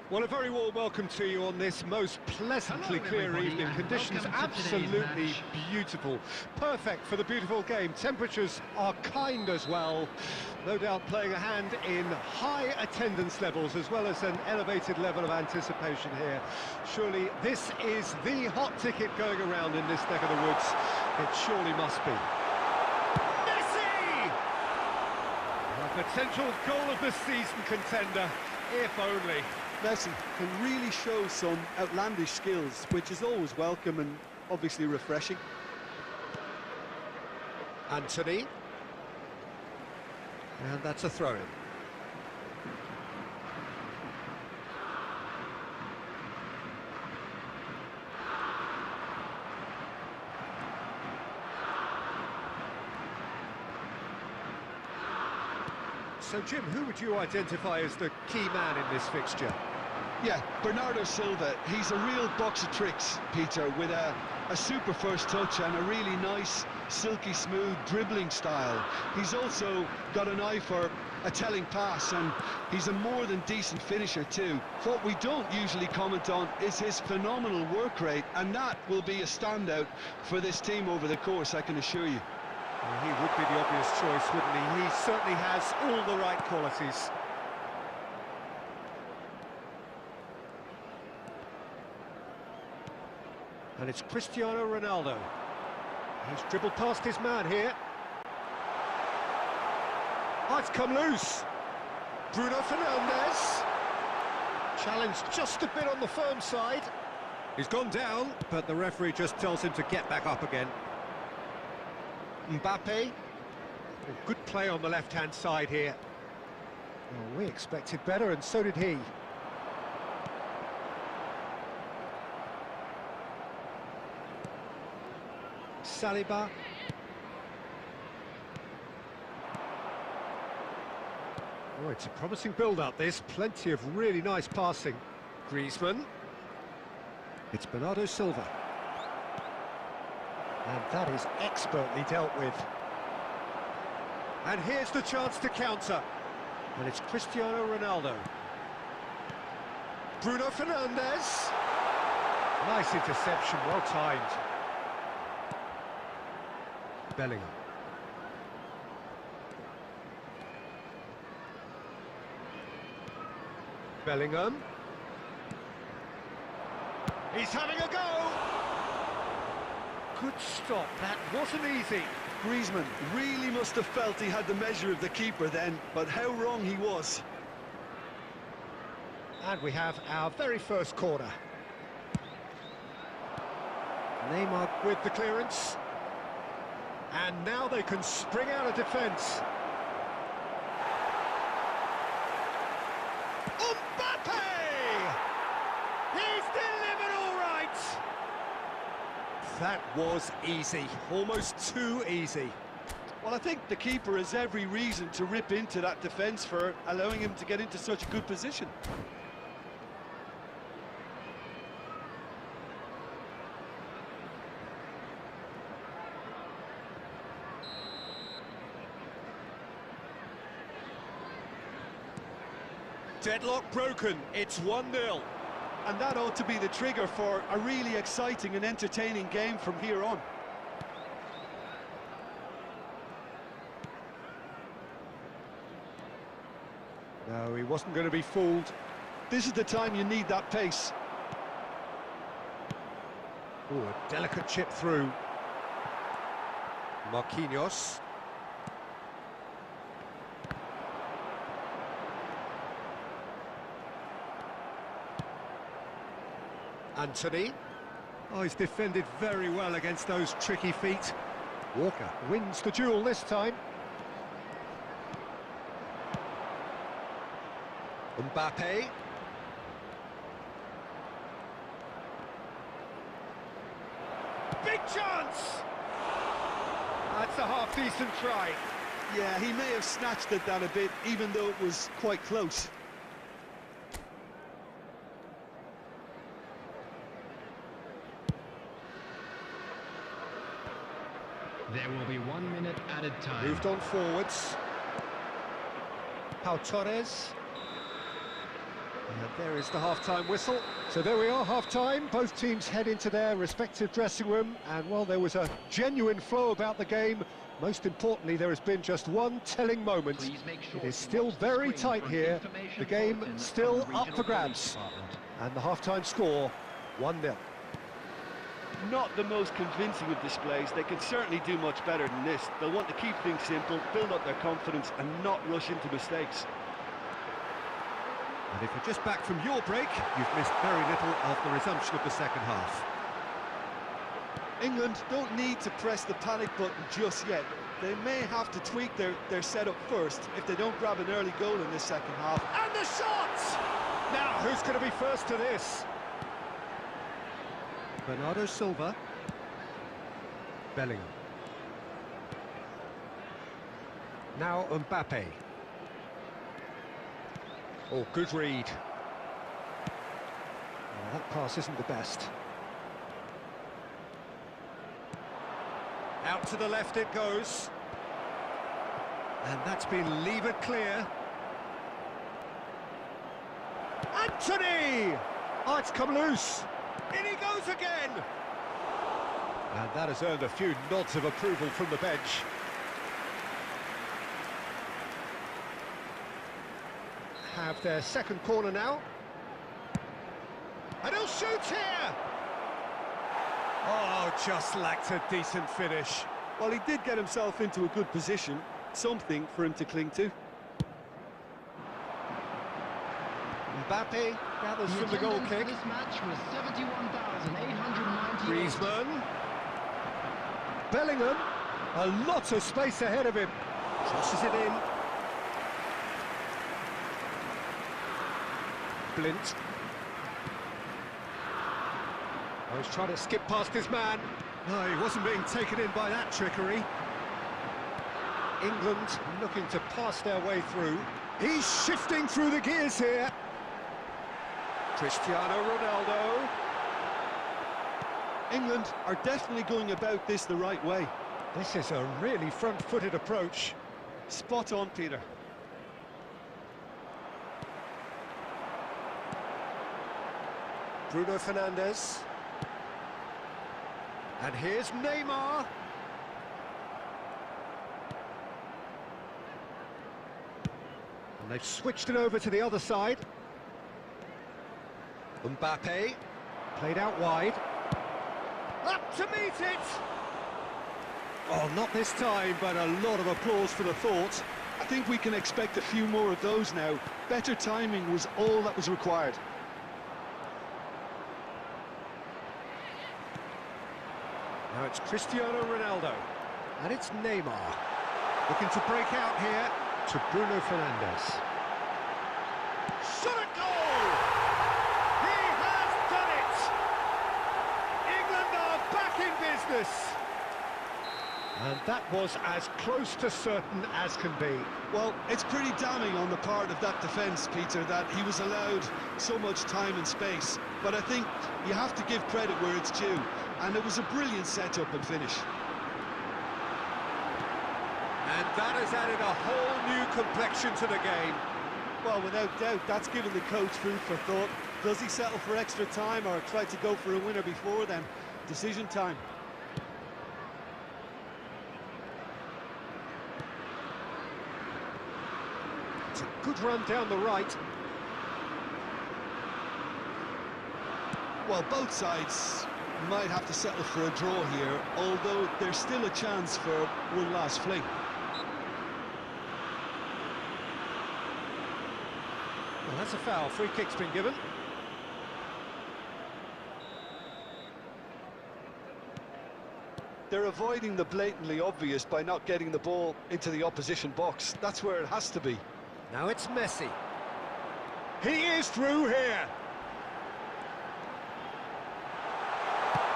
Well, a very warm welcome to you on this most pleasantly clear evening. Conditions absolutely beautiful. Perfect for the beautiful game. Temperatures are kind as well. No doubt playing a hand in high attendance levels as well as an elevated level of anticipation here. Surely this is the hot ticket going around in this neck of the woods. It surely must be. Messi! A potential goal of the season contender, if only. Messi can really show some outlandish skills, which is always welcome and obviously refreshing. Anthony. And that's a throw-in. So, Jim, who would you identify as the key man in this fixture? Yeah, Bernardo Silva. He's a real box of tricks, Peter, with a super first touch and a really nice, silky smooth dribbling style. He's also got an eye for a telling pass, and he's a more than decent finisher too. What we don't usually comment on is his phenomenal work rate, and that will be a standout for this team over the course, I can assure you. Well, he would be the obvious choice, wouldn't he? He certainly has all the right qualities. And it's Cristiano Ronaldo. He's dribbled past his man here. Oh, it's come loose. Bruno Fernandes. Challenged just a bit on the firm side. He's gone down, but the referee just tells him to get back up again. Mbappe. Oh, good play on the left-hand side here. Well, we expected better, and so did he. Saliba. Oh, it's a promising build-up, this. Plenty of really nice passing. Griezmann. It's Bernardo Silva. And that is expertly dealt with. And here's the chance to counter. And it's Cristiano Ronaldo. Bruno Fernandes. Nice interception, well timed. Bellingham. Bellingham. He's having a go! Good stop, that wasn't easy. Griezmann really must have felt he had the measure of the keeper then, but how wrong he was. And we have our very first corner. Neymar with the clearance. And now they can spring out of defence. Mbappe! He's delivered all right! That was easy, almost too easy. Well, I think the keeper has every reason to rip into that defence for allowing him to get into such a good position. Deadlock broken, it's 1-0. And that ought to be the trigger for a really exciting and entertaining game from here on. No, he wasn't going to be fooled. This is the time you need that pace. Oh, a delicate chip through. Marquinhos. Anthony. Oh, he's defended very well against those tricky feet. Walker wins the duel this time. Mbappe. Big chance! That's a half-decent try. Yeah, he may have snatched at that a bit, even though it was quite close. There will be 1 minute added time. Moved on forwards. Pau Torres. And there is the half-time whistle. So there we are, half-time. Both teams head into their respective dressing room. And while there was a genuine flow about the game, most importantly, there has been just one telling moment. It is still very tight here. The game still up for grabs. And the half-time score, 1-0. Not the most convincing of displays. They can certainly do much better than this. They'll want to keep things simple, build up their confidence and not rush into mistakes. And if you're just back from your break, you've missed very little of the resumption of the second half. England don't need to press the panic button just yet. They may have to tweak their setup first if they don't grab an early goal in this second half. And the shot! Now, who's going to be first to this? Bernardo Silva. Bellingham. Now Mbappe. Oh, good read. Oh, that pass isn't the best. Out to the left it goes. And that's been levered clear. Anthony! Oh, it's come loose. In he goes again! And that has earned a few nods of approval from the bench. Have their second corner now. And he'll shoot here! Oh, just lacked a decent finish. Well, he did get himself into a good position, something for him to cling to. Mbappe gathers The from the goal attendance for kick. this match was 71,898. Griezmann. Bellingham. A lot of space ahead of him. Crosses it in. Blint. Oh, he's trying to skip past his man. No, he wasn't being taken in by that trickery. England looking to pass their way through. He's shifting through the gears here. Cristiano Ronaldo. England are definitely going about this the right way. This is a really front-footed approach. Spot on, Peter. Bruno Fernandes. And here's Neymar. And they've switched it over to the other side. Mbappe. Played out wide. Up to meet it! Oh, not this time, but a lot of applause for the thought. I think we can expect a few more of those now. Better timing was all that was required. Now it's Cristiano Ronaldo. And it's Neymar. Looking to break out here to Bruno Fernandes. Shot at goal! He has done it! England are back in business! And that was as close to certain as can be. Well, it's pretty damning on the part of that defence, Peter, that he was allowed so much time and space. But I think you have to give credit where it's due. And it was a brilliant setup and finish. And that has added a whole new complexion to the game. Well, without doubt, that's given the coach food for thought. Does he settle for extra time or try to go for a winner before then? Decision time. It's a good run down the right. Well, both sides might have to settle for a draw here, although there's still a chance for one last fling. Well, that's a foul. Free kick's been given. They're avoiding the blatantly obvious by not getting the ball into the opposition box. That's where it has to be. Now it's Messi. He is through here.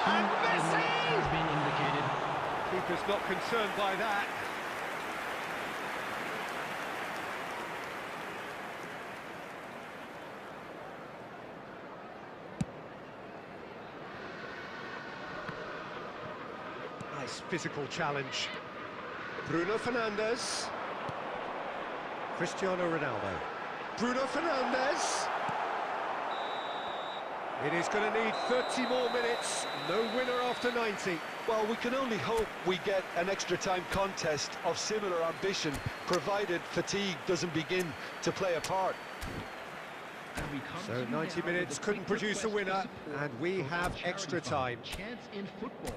And Messi! Has been indicated. Keeper's not concerned by that. Nice physical challenge. Bruno Fernandes. Cristiano Ronaldo. Bruno Fernandes. It is going to need 30 more minutes. No winner after 90. Well, we can only hope we get an extra time contest of similar ambition, provided fatigue doesn't begin to play a part. So 90 minutes couldn't produce a winner, and we have extra time. Chance in football.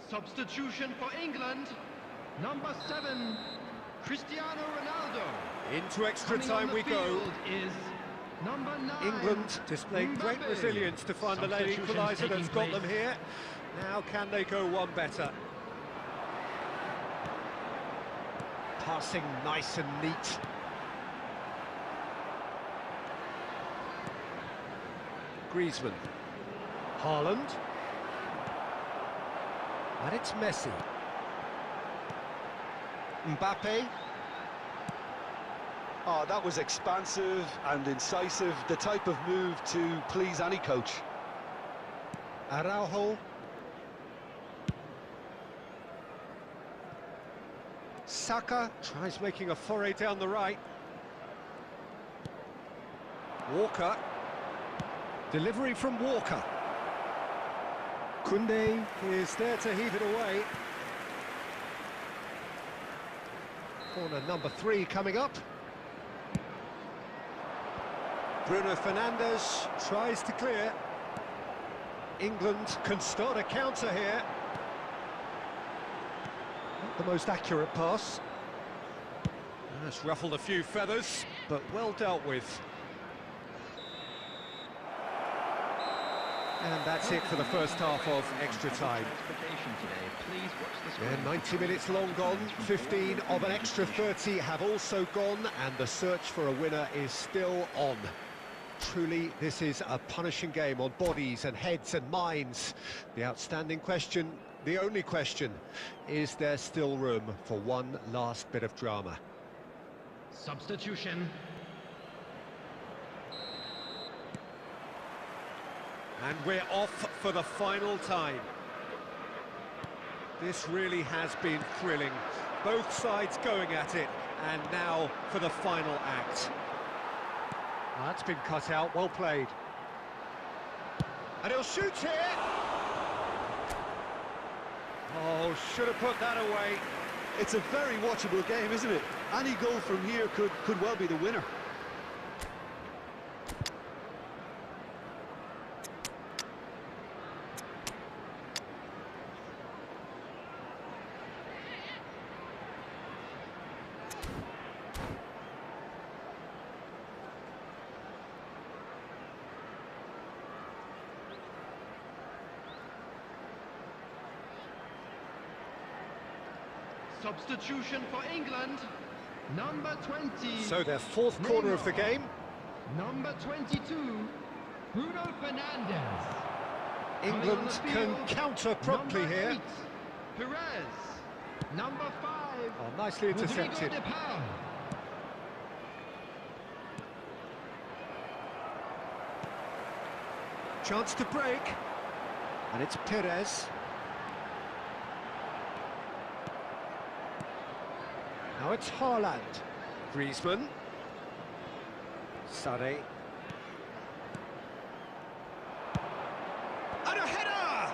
Substitution for England. Number 7, Cristiano Ronaldo. Into extra time we go. Is number 9. England displaying great Mbappe. resilience to find the late Substitutions equaliser that's taking got them place. here. Now can they go one better? Passing nice and neat. Griezmann. Haaland. And it's Messi. Mbappe. Oh, that was expansive and incisive, the type of move to please any coach. Araujo. Saka tries making a foray down the right. Walker. Delivery from Walker. Koundé is there to heave it away. Corner number 3 coming up. Bruno Fernandes tries to clear. England can start a counter here. Not the most accurate pass. That's ruffled a few feathers, but well dealt with. And that's it for the first half of extra time. Yeah, 90 minutes long gone, 15 of an extra 30 have also gone, and the search for a winner is still on. Truly, this is a punishing game on bodies and heads and minds. The outstanding question, the only question, is there still room for one last bit of drama? Substitution. And we're off for the final time. This really has been thrilling. Both sides going at it, and now for the final act. That's been cut out, well played. And he'll shoot here! Oh, should have put that away. It's a very watchable game, isn't it? Any goal from here could well be the winner. Substitution for England. Number 20. So their fourth corner of the game. Number 22, Bruno Fernandes. England can counter promptly Number here. 8, Perez. Number 5. Oh, nicely intercepted. Rodrigo de Paul. Chance to break. And it's Perez. Now it's Haaland. Griezmann. Sade. And a header!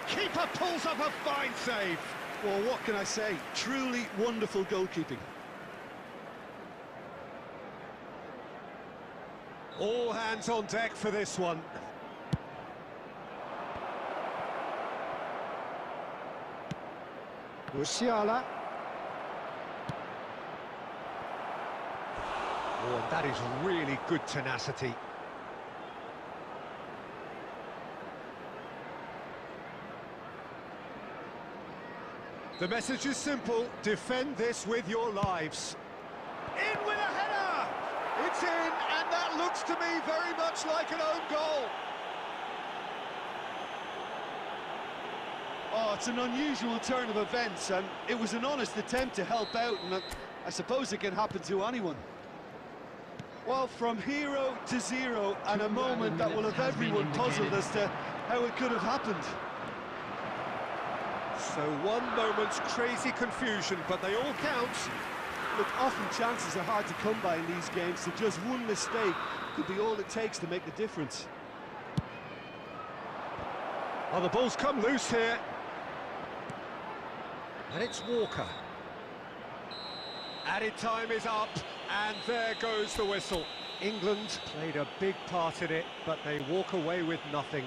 Keeper pulls up a fine save. Well, what can I say? Truly wonderful goalkeeping. All hands on deck for this one. Musiala. Oh, and that is really good tenacity. The message is simple: defend this with your lives. In with a header! It's in, and that looks to me very much like an own goal. Oh, it's an unusual turn of events, and it was an honest attempt to help out, and I suppose it can happen to anyone. Well, from hero to zero, and a moment that will have everyone puzzled as to how it could have happened. So one moment's crazy confusion, but they all count. Look, often chances are hard to come by in these games, so just one mistake could be all it takes to make the difference. Oh, the ball's come loose here. And it's Walker. Added time is up, and there goes the whistle. England played a big part in it, but they walk away with nothing.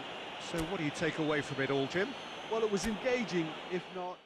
So what do you take away from it all, Jim? Well, it was engaging, if not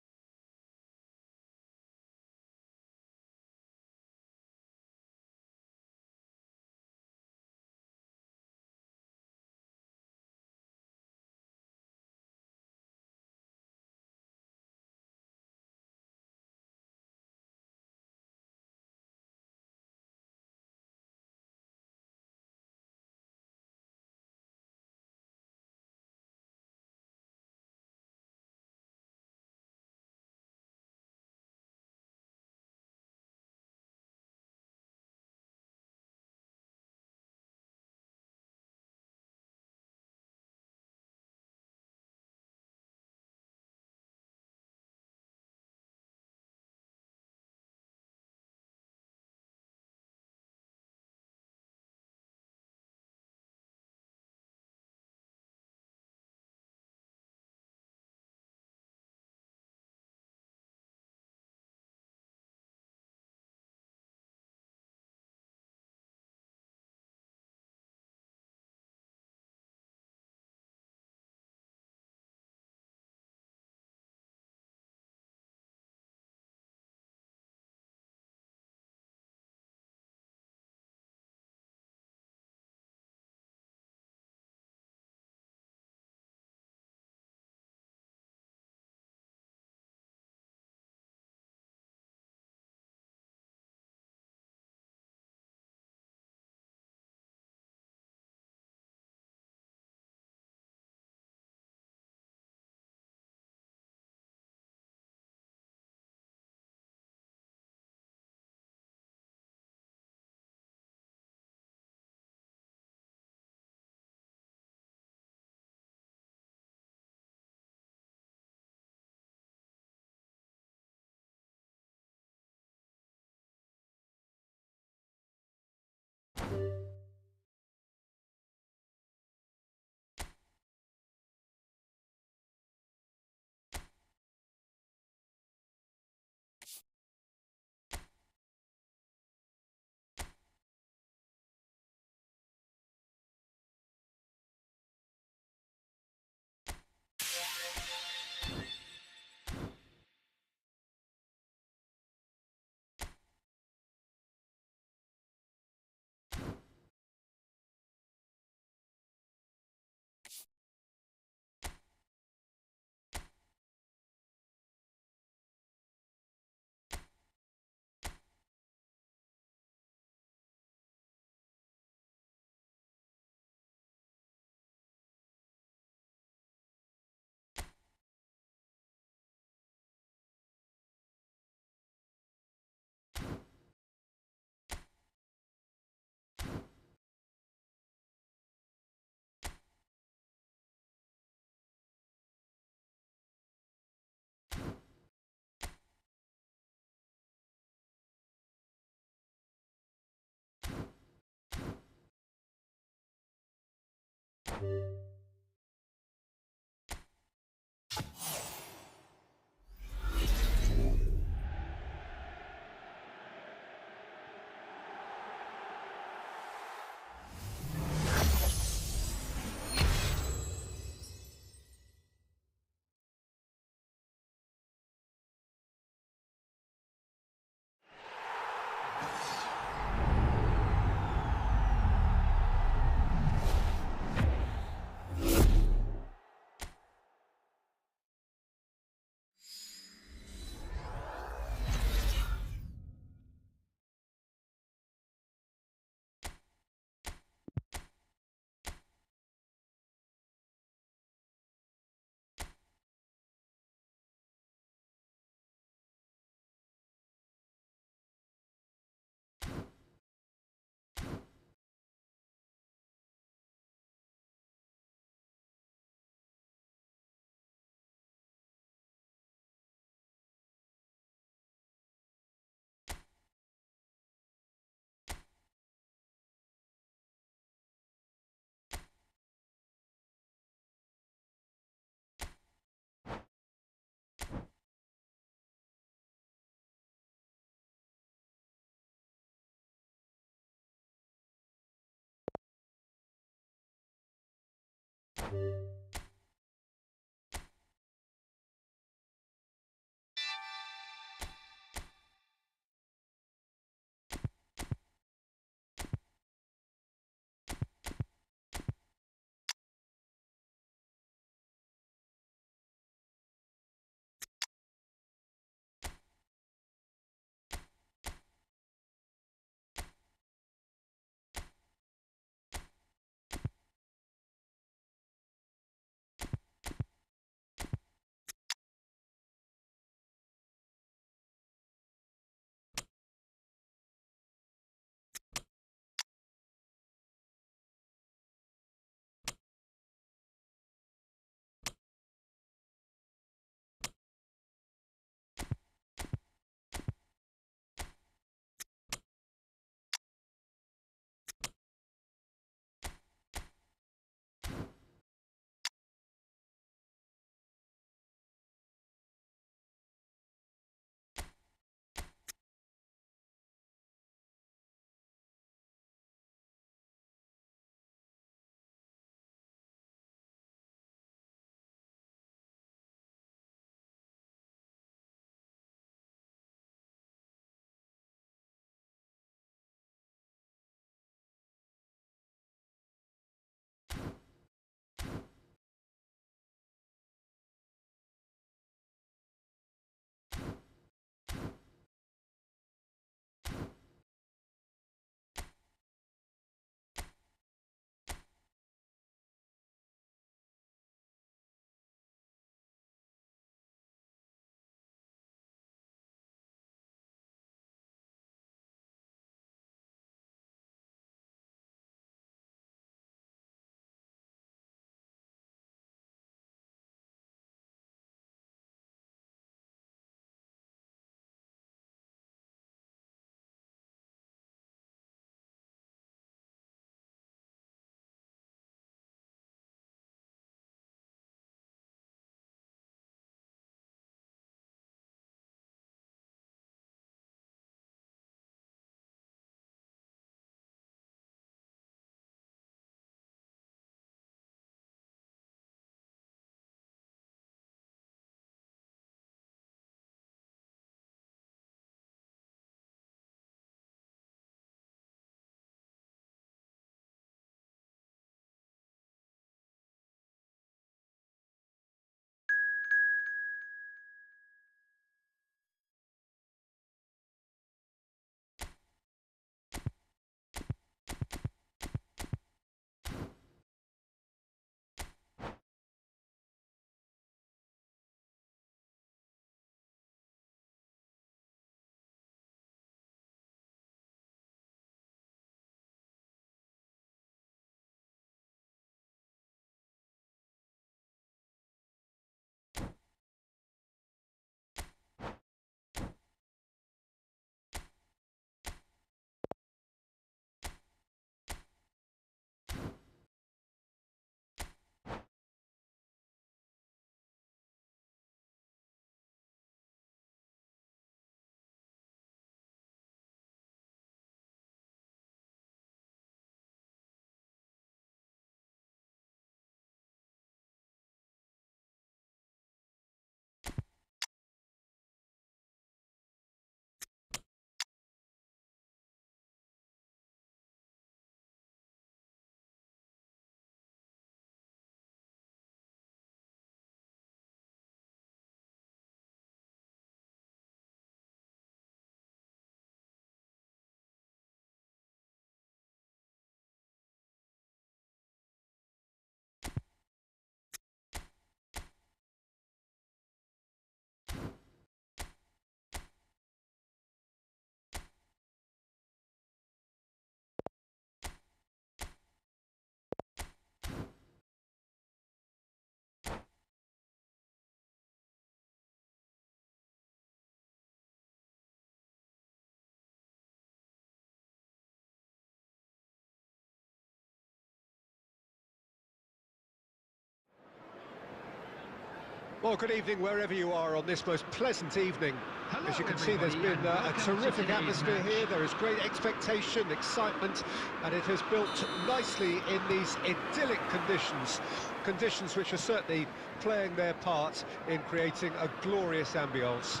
Well, good evening wherever you are on this most pleasant evening. Hello, As you can see, there's been a terrific atmosphere here. There is great expectation, excitement, and it has built nicely in these idyllic conditions. Conditions which are certainly playing their part in creating a glorious ambience.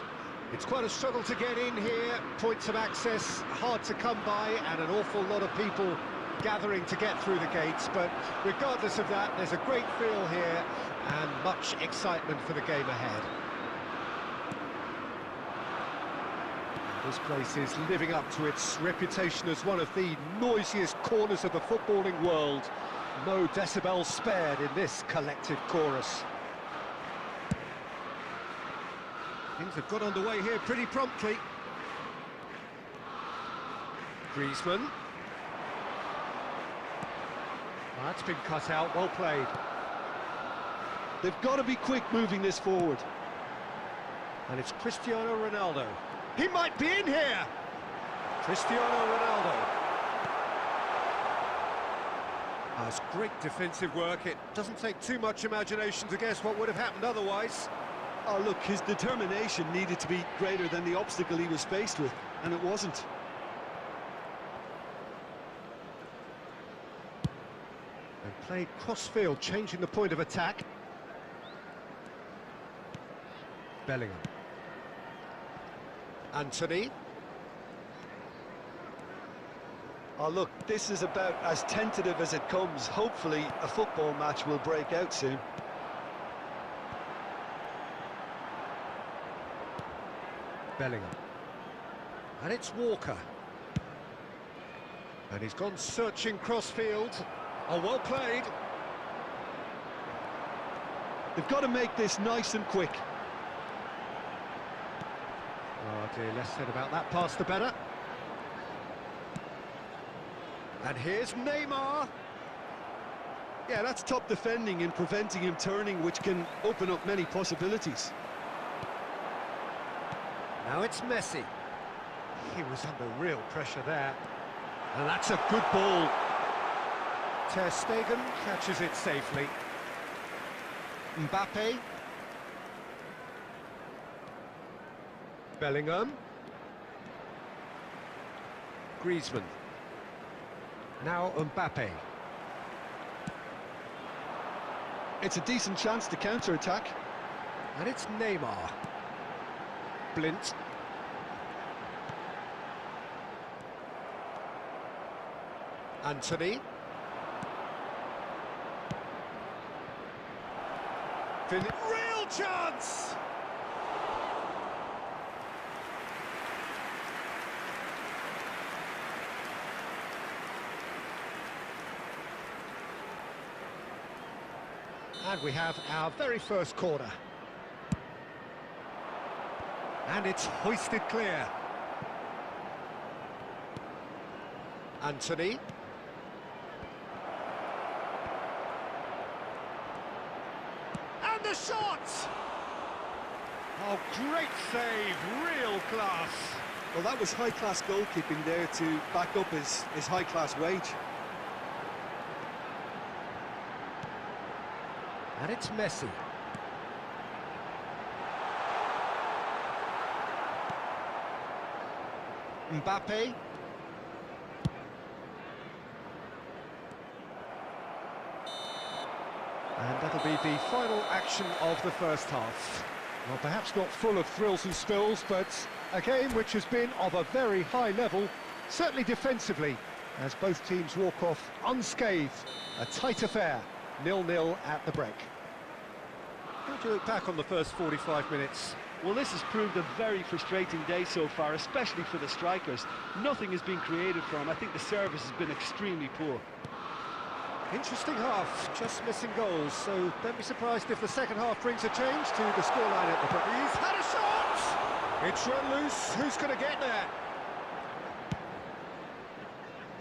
It's quite a struggle to get in here, points of access hard to come by, and an awful lot of people gathering to get through the gates, but regardless of that, there's a great feel here and much excitement for the game ahead. This place is living up to its reputation as one of the noisiest corners of the footballing world. No decibels spared in this collective chorus. Things have got underway here pretty promptly. Griezmann. That's been cut out, well played. They've got to be quick moving this forward. And it's Cristiano Ronaldo. He might be in here! Cristiano Ronaldo. That's great defensive work. It doesn't take too much imagination to guess what would have happened otherwise. Oh, look, his determination needed to be greater than the obstacle he was faced with, and it wasn't. And played cross-field, changing the point of attack. Bellingham. Anthony. Oh, look, this is about as tentative as it comes. Hopefully, a football match will break out soon. Bellingham. And it's Walker. And he's gone searching cross-field. Oh, well played. They've got to make this nice and quick. Oh dear, less said about that pass the better. And here's Neymar. Yeah, that's top defending and preventing him turning, which can open up many possibilities. Now it's Messi. He was under real pressure there. And that's a good ball. Ter Stegen catches it safely. Mbappe. Bellingham. Griezmann. Now Mbappe. It's a decent chance to counter-attack. And it's Neymar. Blint. Anthony. Real chance! And we have our very first corner. And it's hoisted clear. Anthony. And the shot! Oh, great save, real class. Well, that was high-class goalkeeping there to back up his high-class wage. And it's Messi. Mbappe. And that'll be the final action of the first half. Well, perhaps not full of thrills and spills, but a game which has been of a very high level, certainly defensively, as both teams walk off unscathed. A tight affair, 0-0 at the break. How do you look back on the first 45 minutes? Well, this has proved a very frustrating day so far, especially for the strikers. Nothing has been created for them. I think the service has been extremely poor. Interesting half, just missing goals, so don't be surprised if the second half brings a change to the scoreline at the break. He's had a shot! It's run loose, who's going to get there?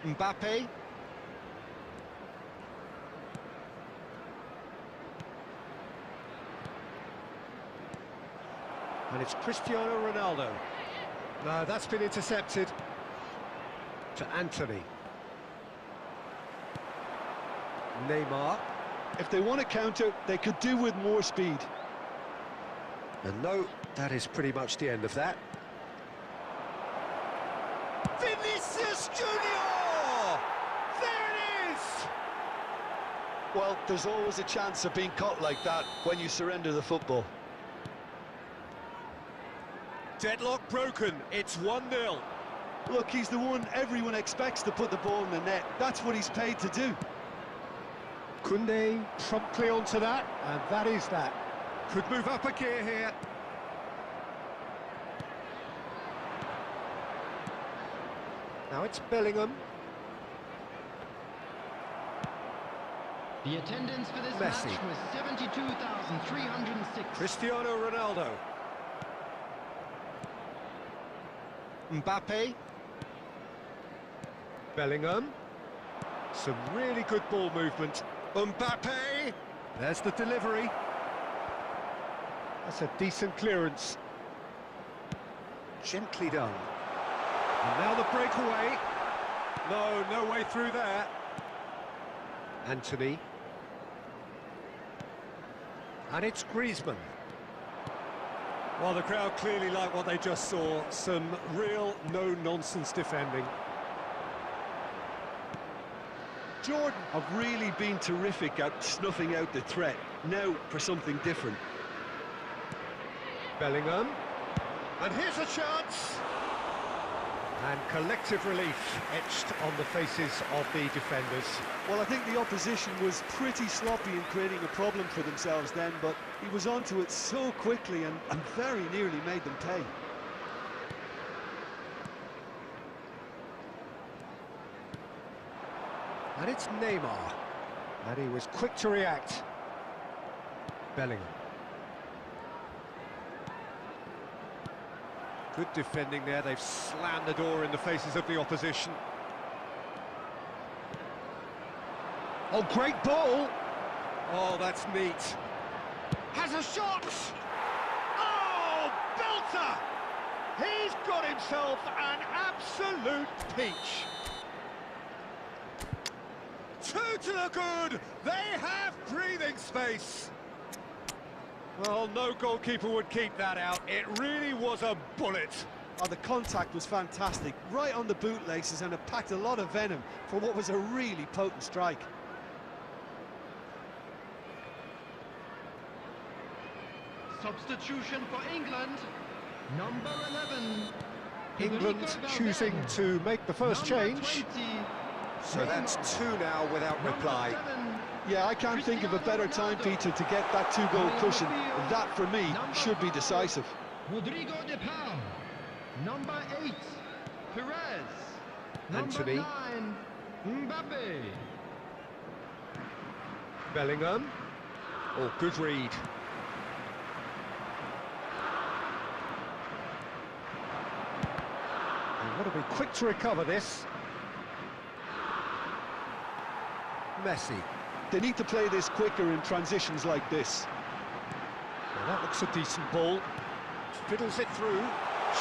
Mbappe. And it's Cristiano Ronaldo. No, that's been intercepted. To Anthony. Neymar. If they want to counter, they could do with more speed. And no, that is pretty much the end of that. Vinicius Junior! There it is! Well, there's always a chance of being caught like that when you surrender the football. Deadlock broken, it's 1-0. Look, he's the one everyone expects to put the ball in the net. That's what he's paid to do. Koundé promptly onto that, and that is that. Could move up a gear here. Now it's Bellingham. The attendance for this Messi. match was 72,306. Cristiano Ronaldo. Mbappe. Bellingham. Some really good ball movement. Mbappe. There's the delivery. That's a decent clearance. Gently done. And now the breakaway. No way through there. Anthony. And it's Griezmann. Well, the crowd clearly like what they just saw. Some real no-nonsense defending. Jordan have really been terrific at snuffing out the threat. Now for something different. Bellingham. And here's a chance. And collective relief etched on the faces of the defenders. Well, I think the opposition was pretty sloppy in creating a problem for themselves then, but he was onto it so quickly and very nearly made them pay. And it's Neymar. And he was quick to react. Bellingham. Good defending there. They've slammed the door in the faces of the opposition. Oh, great ball! Oh, that's neat. Has a shot! Oh, belter! He's got himself an absolute peach. Two to the good! They have breathing space! Well, no goalkeeper would keep that out. It really was a bullet. Oh, the contact was fantastic, right on the bootlaces, and it packed a lot of venom for what was a really potent strike. Substitution for England, number 11. England choosing to make the first Number change. 20, So that's two now without reply. Number 7, Yeah, I can't think of a better time, Peter, to get that two-goal cushion. That, for me, should be decisive. Rodrigo de Paul. Number 8, Perez. Anthony. Number 9, Mbappe. Bellingham. Oh, good read. They've got to be quick to recover this. Messi. They need to play this quicker in transitions like this. Well, that looks a decent ball. Fiddles it through.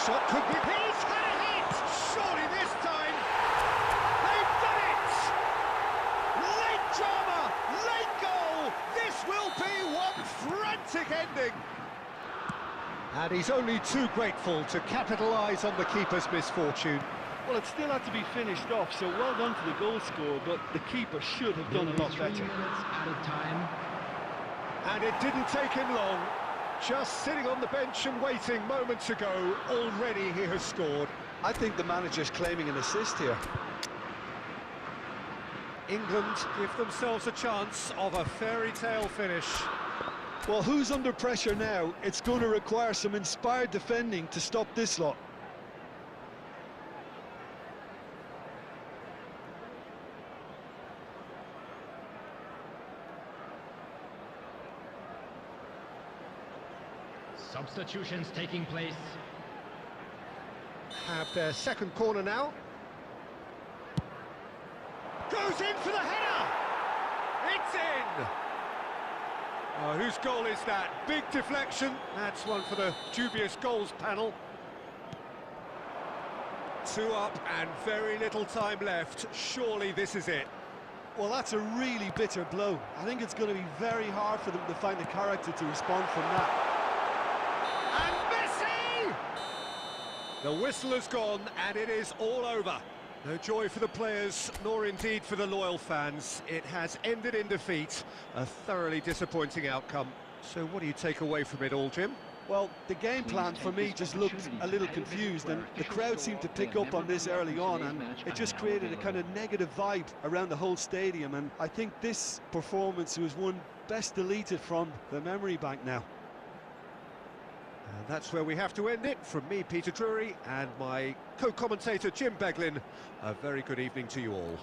Shot could be... He's had a hit! Surely this time! They've done it! Late drama! Late goal! This will be one frantic ending! And he's only too grateful to capitalise on the keeper's misfortune. Well, it still had to be finished off, so well done to the goal scorer, but the keeper should have done a lot 3 better. minutes added time. And it didn't take him long. Just sitting on the bench and waiting moments ago, already he has scored. I think the manager's claiming an assist here. England give themselves a chance of a fairy tale finish. Well, who's under pressure now? It's going to require some inspired defending to stop this lot. Substitutions taking place. Have their second corner now. Goes in for the header! It's in! Oh, whose goal is that? Big deflection. That's one for the dubious goals panel. 2 up and very little time left. Surely this is it. Well, that's a really bitter blow. I think it's going to be very hard for them to find the character to respond from that. And Messi! The whistle has gone, and it is all over. No joy for the players, nor indeed for the loyal fans. It has ended in defeat, a thoroughly disappointing outcome. So what do you take away from it all, Jim? Well, the game plan for me just looked a little confused, and the crowd seemed to pick up on this early on, and it just created a kind of negative vibe around the whole stadium, and I think this performance was one best deleted from the memory bank now. And that's where we have to end it. From me, Peter Drury, and my co-commentator, Jim Beglin, a very good evening to you all.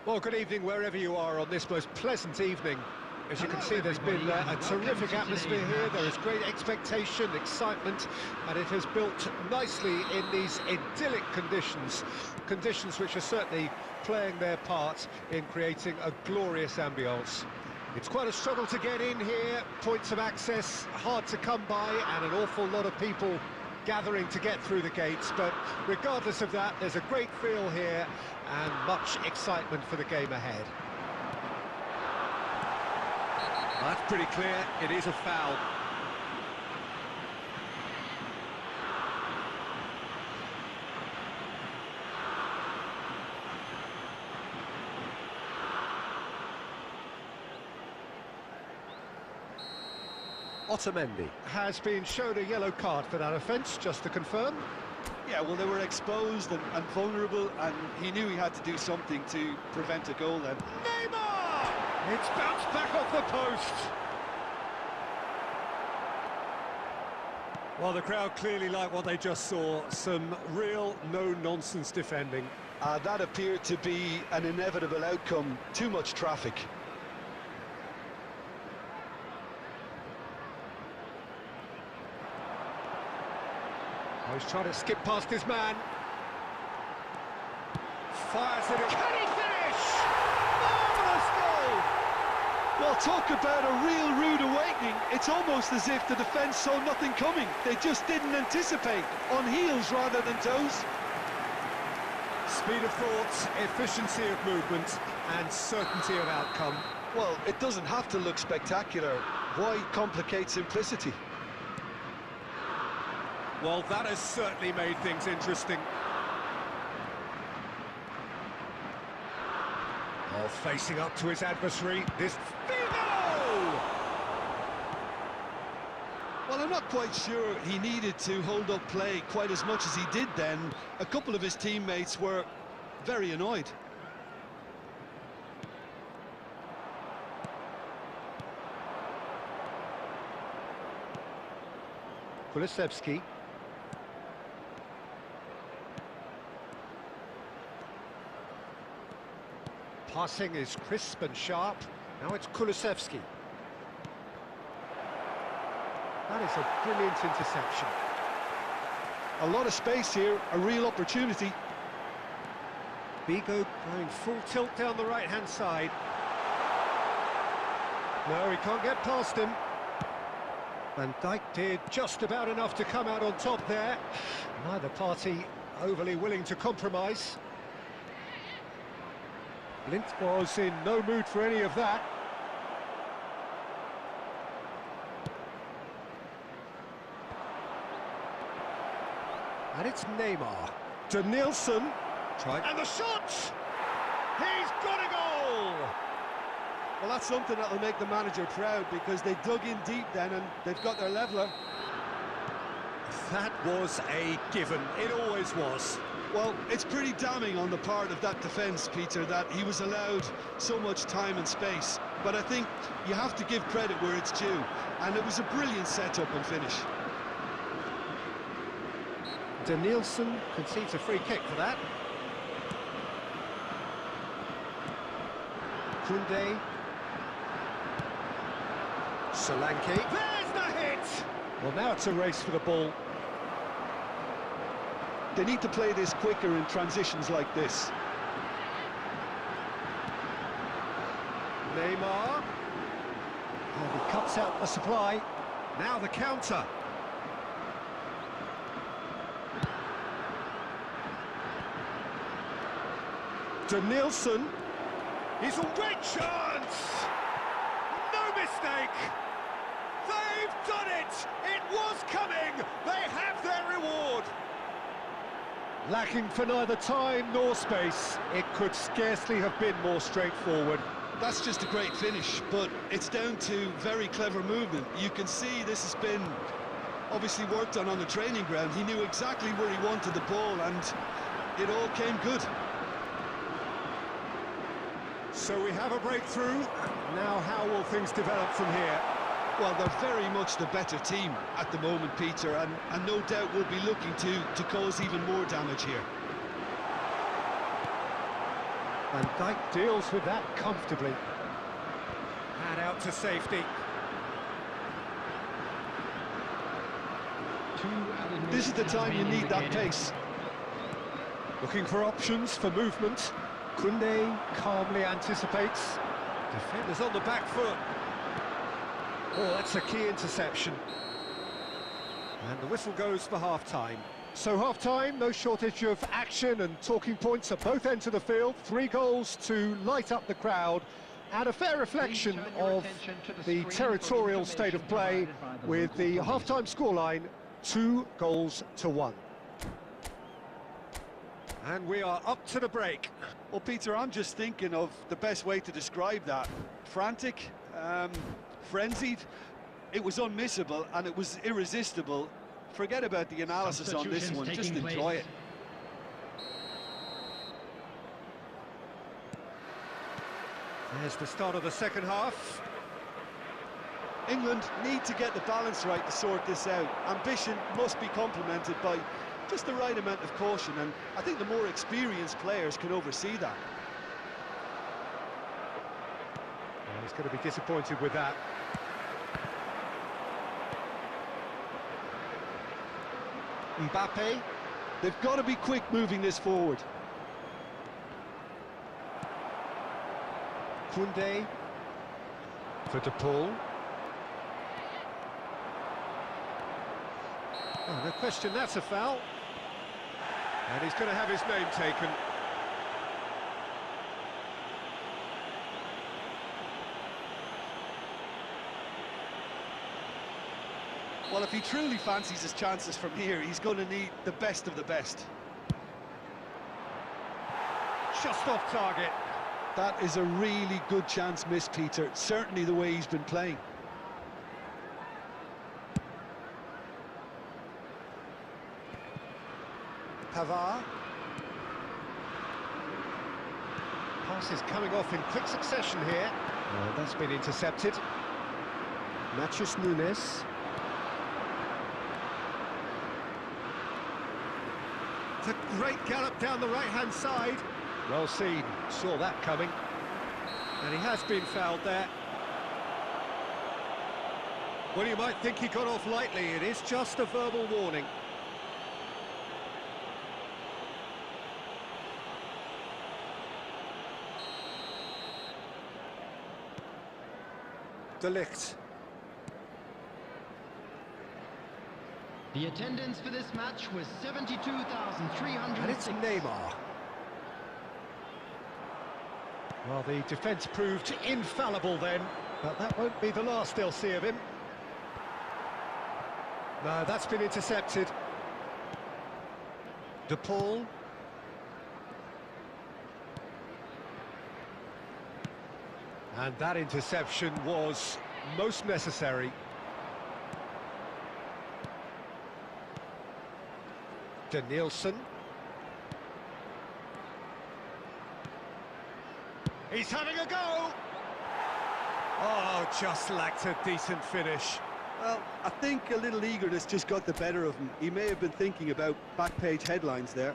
Well, good evening wherever you are on this most pleasant evening. As you can see, there's been a terrific atmosphere here. There is great expectation, excitement, and it has built nicely in these idyllic conditions. Conditions which are certainly playing their part in creating a glorious ambience. It's quite a struggle to get in here, points of access hard to come by, and an awful lot of people gathering to get through the gates, but regardless of that, there's a great feel here and much excitement for the game ahead. That's pretty clear, it is a foul. Otamendi has been shown a yellow card for that offence, just to confirm. Yeah, well, they were exposed and vulnerable, and he knew he had to do something to prevent a goal then. Neymar! It's bounced back off the post. Well, the crowd clearly like what they just saw. Some real no-nonsense defending. That appeared to be an inevitable outcome. Too much traffic. Oh, he's trying to skip past his man. Fires it in. Can he finish? Marvellous goal! Well, talk about a real rude awakening. It's almost as if the defence saw nothing coming. They just didn't anticipate, on heels rather than toes. Speed of thought, efficiency of movement, and certainty of outcome. Well, it doesn't have to look spectacular. Why complicate simplicity? Well, that has certainly made things interesting. Oh, facing up to his adversary, this Figo! Well, I'm not quite sure he needed to hold up play quite as much as he did then. A couple of his teammates were very annoyed. Kulusevski. Passing is crisp and sharp. Now it's Kulusevski. That is a brilliant interception. A lot of space here, a real opportunity. Figo going full tilt down the right-hand side. No, he can't get past him. Van Dijk did just about enough to come out on top there. Neither party overly willing to compromise. Blind was in no mood for any of that. And it's Neymar. Danielson. And the shot! He's got a goal! Well, that's something that'll make the manager proud, because they dug in deep then and they've got their leveller. That was a given. It always was. Well, it's pretty damning on the part of that defence, Peter, that he was allowed so much time and space. But I think you have to give credit where it's due, and it was a brilliant setup and finish. Danielson concedes a free kick for that. Koundé. Solanke. There's the hit! Well, now it's a race for the ball. They need to play this quicker in transitions like this. Neymar. And he cuts out the supply. Now the counter. Danielson. He's a great chance! No mistake! They've done it! It was coming! They have their reward! Lacking for neither time nor space, it could scarcely have been more straightforward. That's just a great finish, but it's down to very clever movement. You can see this has been obviously worked on the training ground. He knew exactly where he wanted the ball, and it all came good. So we have a breakthrough. Now how will things develop from here? Well, they're very much the better team at the moment, Peter, and no doubt will be looking to cause even more damage here. Van Dijk deals with that comfortably. And out to safety. This is the time you need that pace. Looking for options for movement. Koundé calmly anticipates. Defenders on the back foot. Oh, that's a key interception. And the whistle goes for half-time. So half-time, no shortage of action and talking points at both ends of the field. 3 goals to light up the crowd. And a fair reflection of the territorial state of play with the half-time scoreline 2-1. And we are up to the break. Well, Peter, I'm just thinking of the best way to describe that. Frantic, frenzied. It was unmissable and it was irresistible. Forget about the analysis on this one, just enjoy it. There's the start of the second half. England need to get the balance right to sort this out. Ambition must be complemented by just the right amount of caution, and I think the more experienced players can oversee that. Well, he's going to be disappointed with that. Mbappe. They've got to be quick moving this forward. Koundé. For De Paul. Oh, no question, that's a foul. And he's going to have his name taken. Well, if he truly fancies his chances from here, he's going to need the best of the best. Just off target. That is a really good chance missed, Peter. Certainly the way he's been playing. Pavard. Passes coming off in quick succession here. That's been intercepted. Matheus Nunes. It's a great gallop down the right-hand side. Well seen, saw that coming. And he has been fouled there. Well, you might think he got off lightly. It is just a verbal warning. De Ligt. The attendance for this match was 72,300. And it's Neymar. Well, the defence proved infallible then, but that won't be the last they'll see of him. No, that's been intercepted. De Paul. And that interception was most necessary. De Nielsen. He's having a go! Oh, just lacked a decent finish. Well, I think a little eagerness just got the better of him. He may have been thinking about back-page headlines there.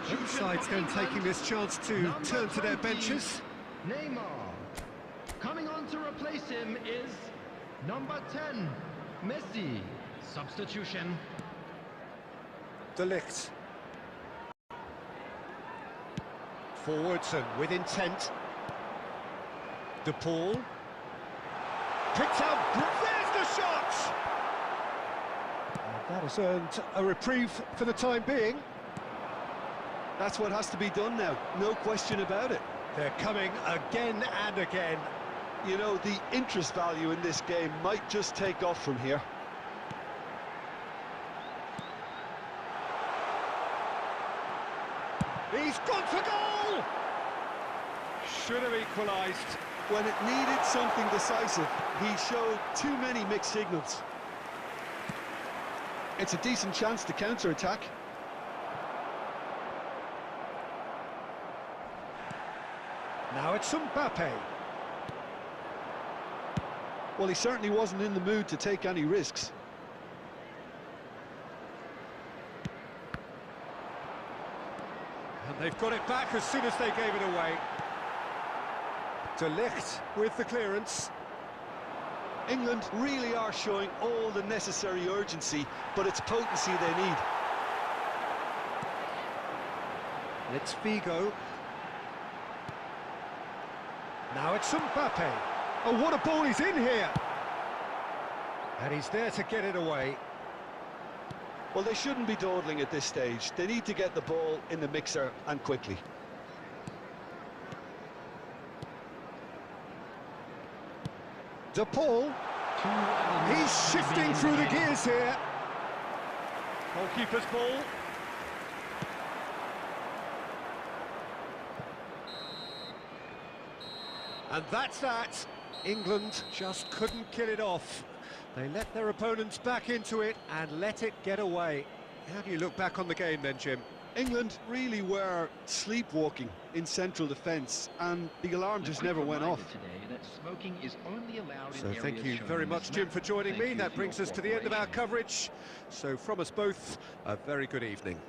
Both sides then taking this chance to turn to their benches. Neymar. Coming on to replace him is number 10, Messi. Substitution. De Ligt. Forwards and with intent. De Paul. Picked up. There's the shot! And that has earned a reprieve for the time being. That's what has to be done now, no question about it. They're coming again and again. You know, the interest value in this game might just take off from here. He's gone for goal! Should have equalised. When it needed something decisive, he showed too many mixed signals. It's a decent chance to counter-attack. Now it's Mbappe. Well, he certainly wasn't in the mood to take any risks. And they've got it back as soon as they gave it away. De Ligt with the clearance. England really are showing all the necessary urgency, but it's potency they need. It's Figo. Now it's Mbappe. Oh, what a ball he's in here! And he's there to get it away. Well, they shouldn't be dawdling at this stage. They need to get the ball in the mixer and quickly. De Paul. He's shifting through the gears here. Goalkeeper's ball. And that's that. England just couldn't kill it off. They let their opponents back into it and let it get away. How do you look back on the game then, Jim? England really were sleepwalking in central defence, and the alarm just never went off. So thank you very much, Jim, for joining me. That brings us to the end of our coverage. So from us both, a very good evening.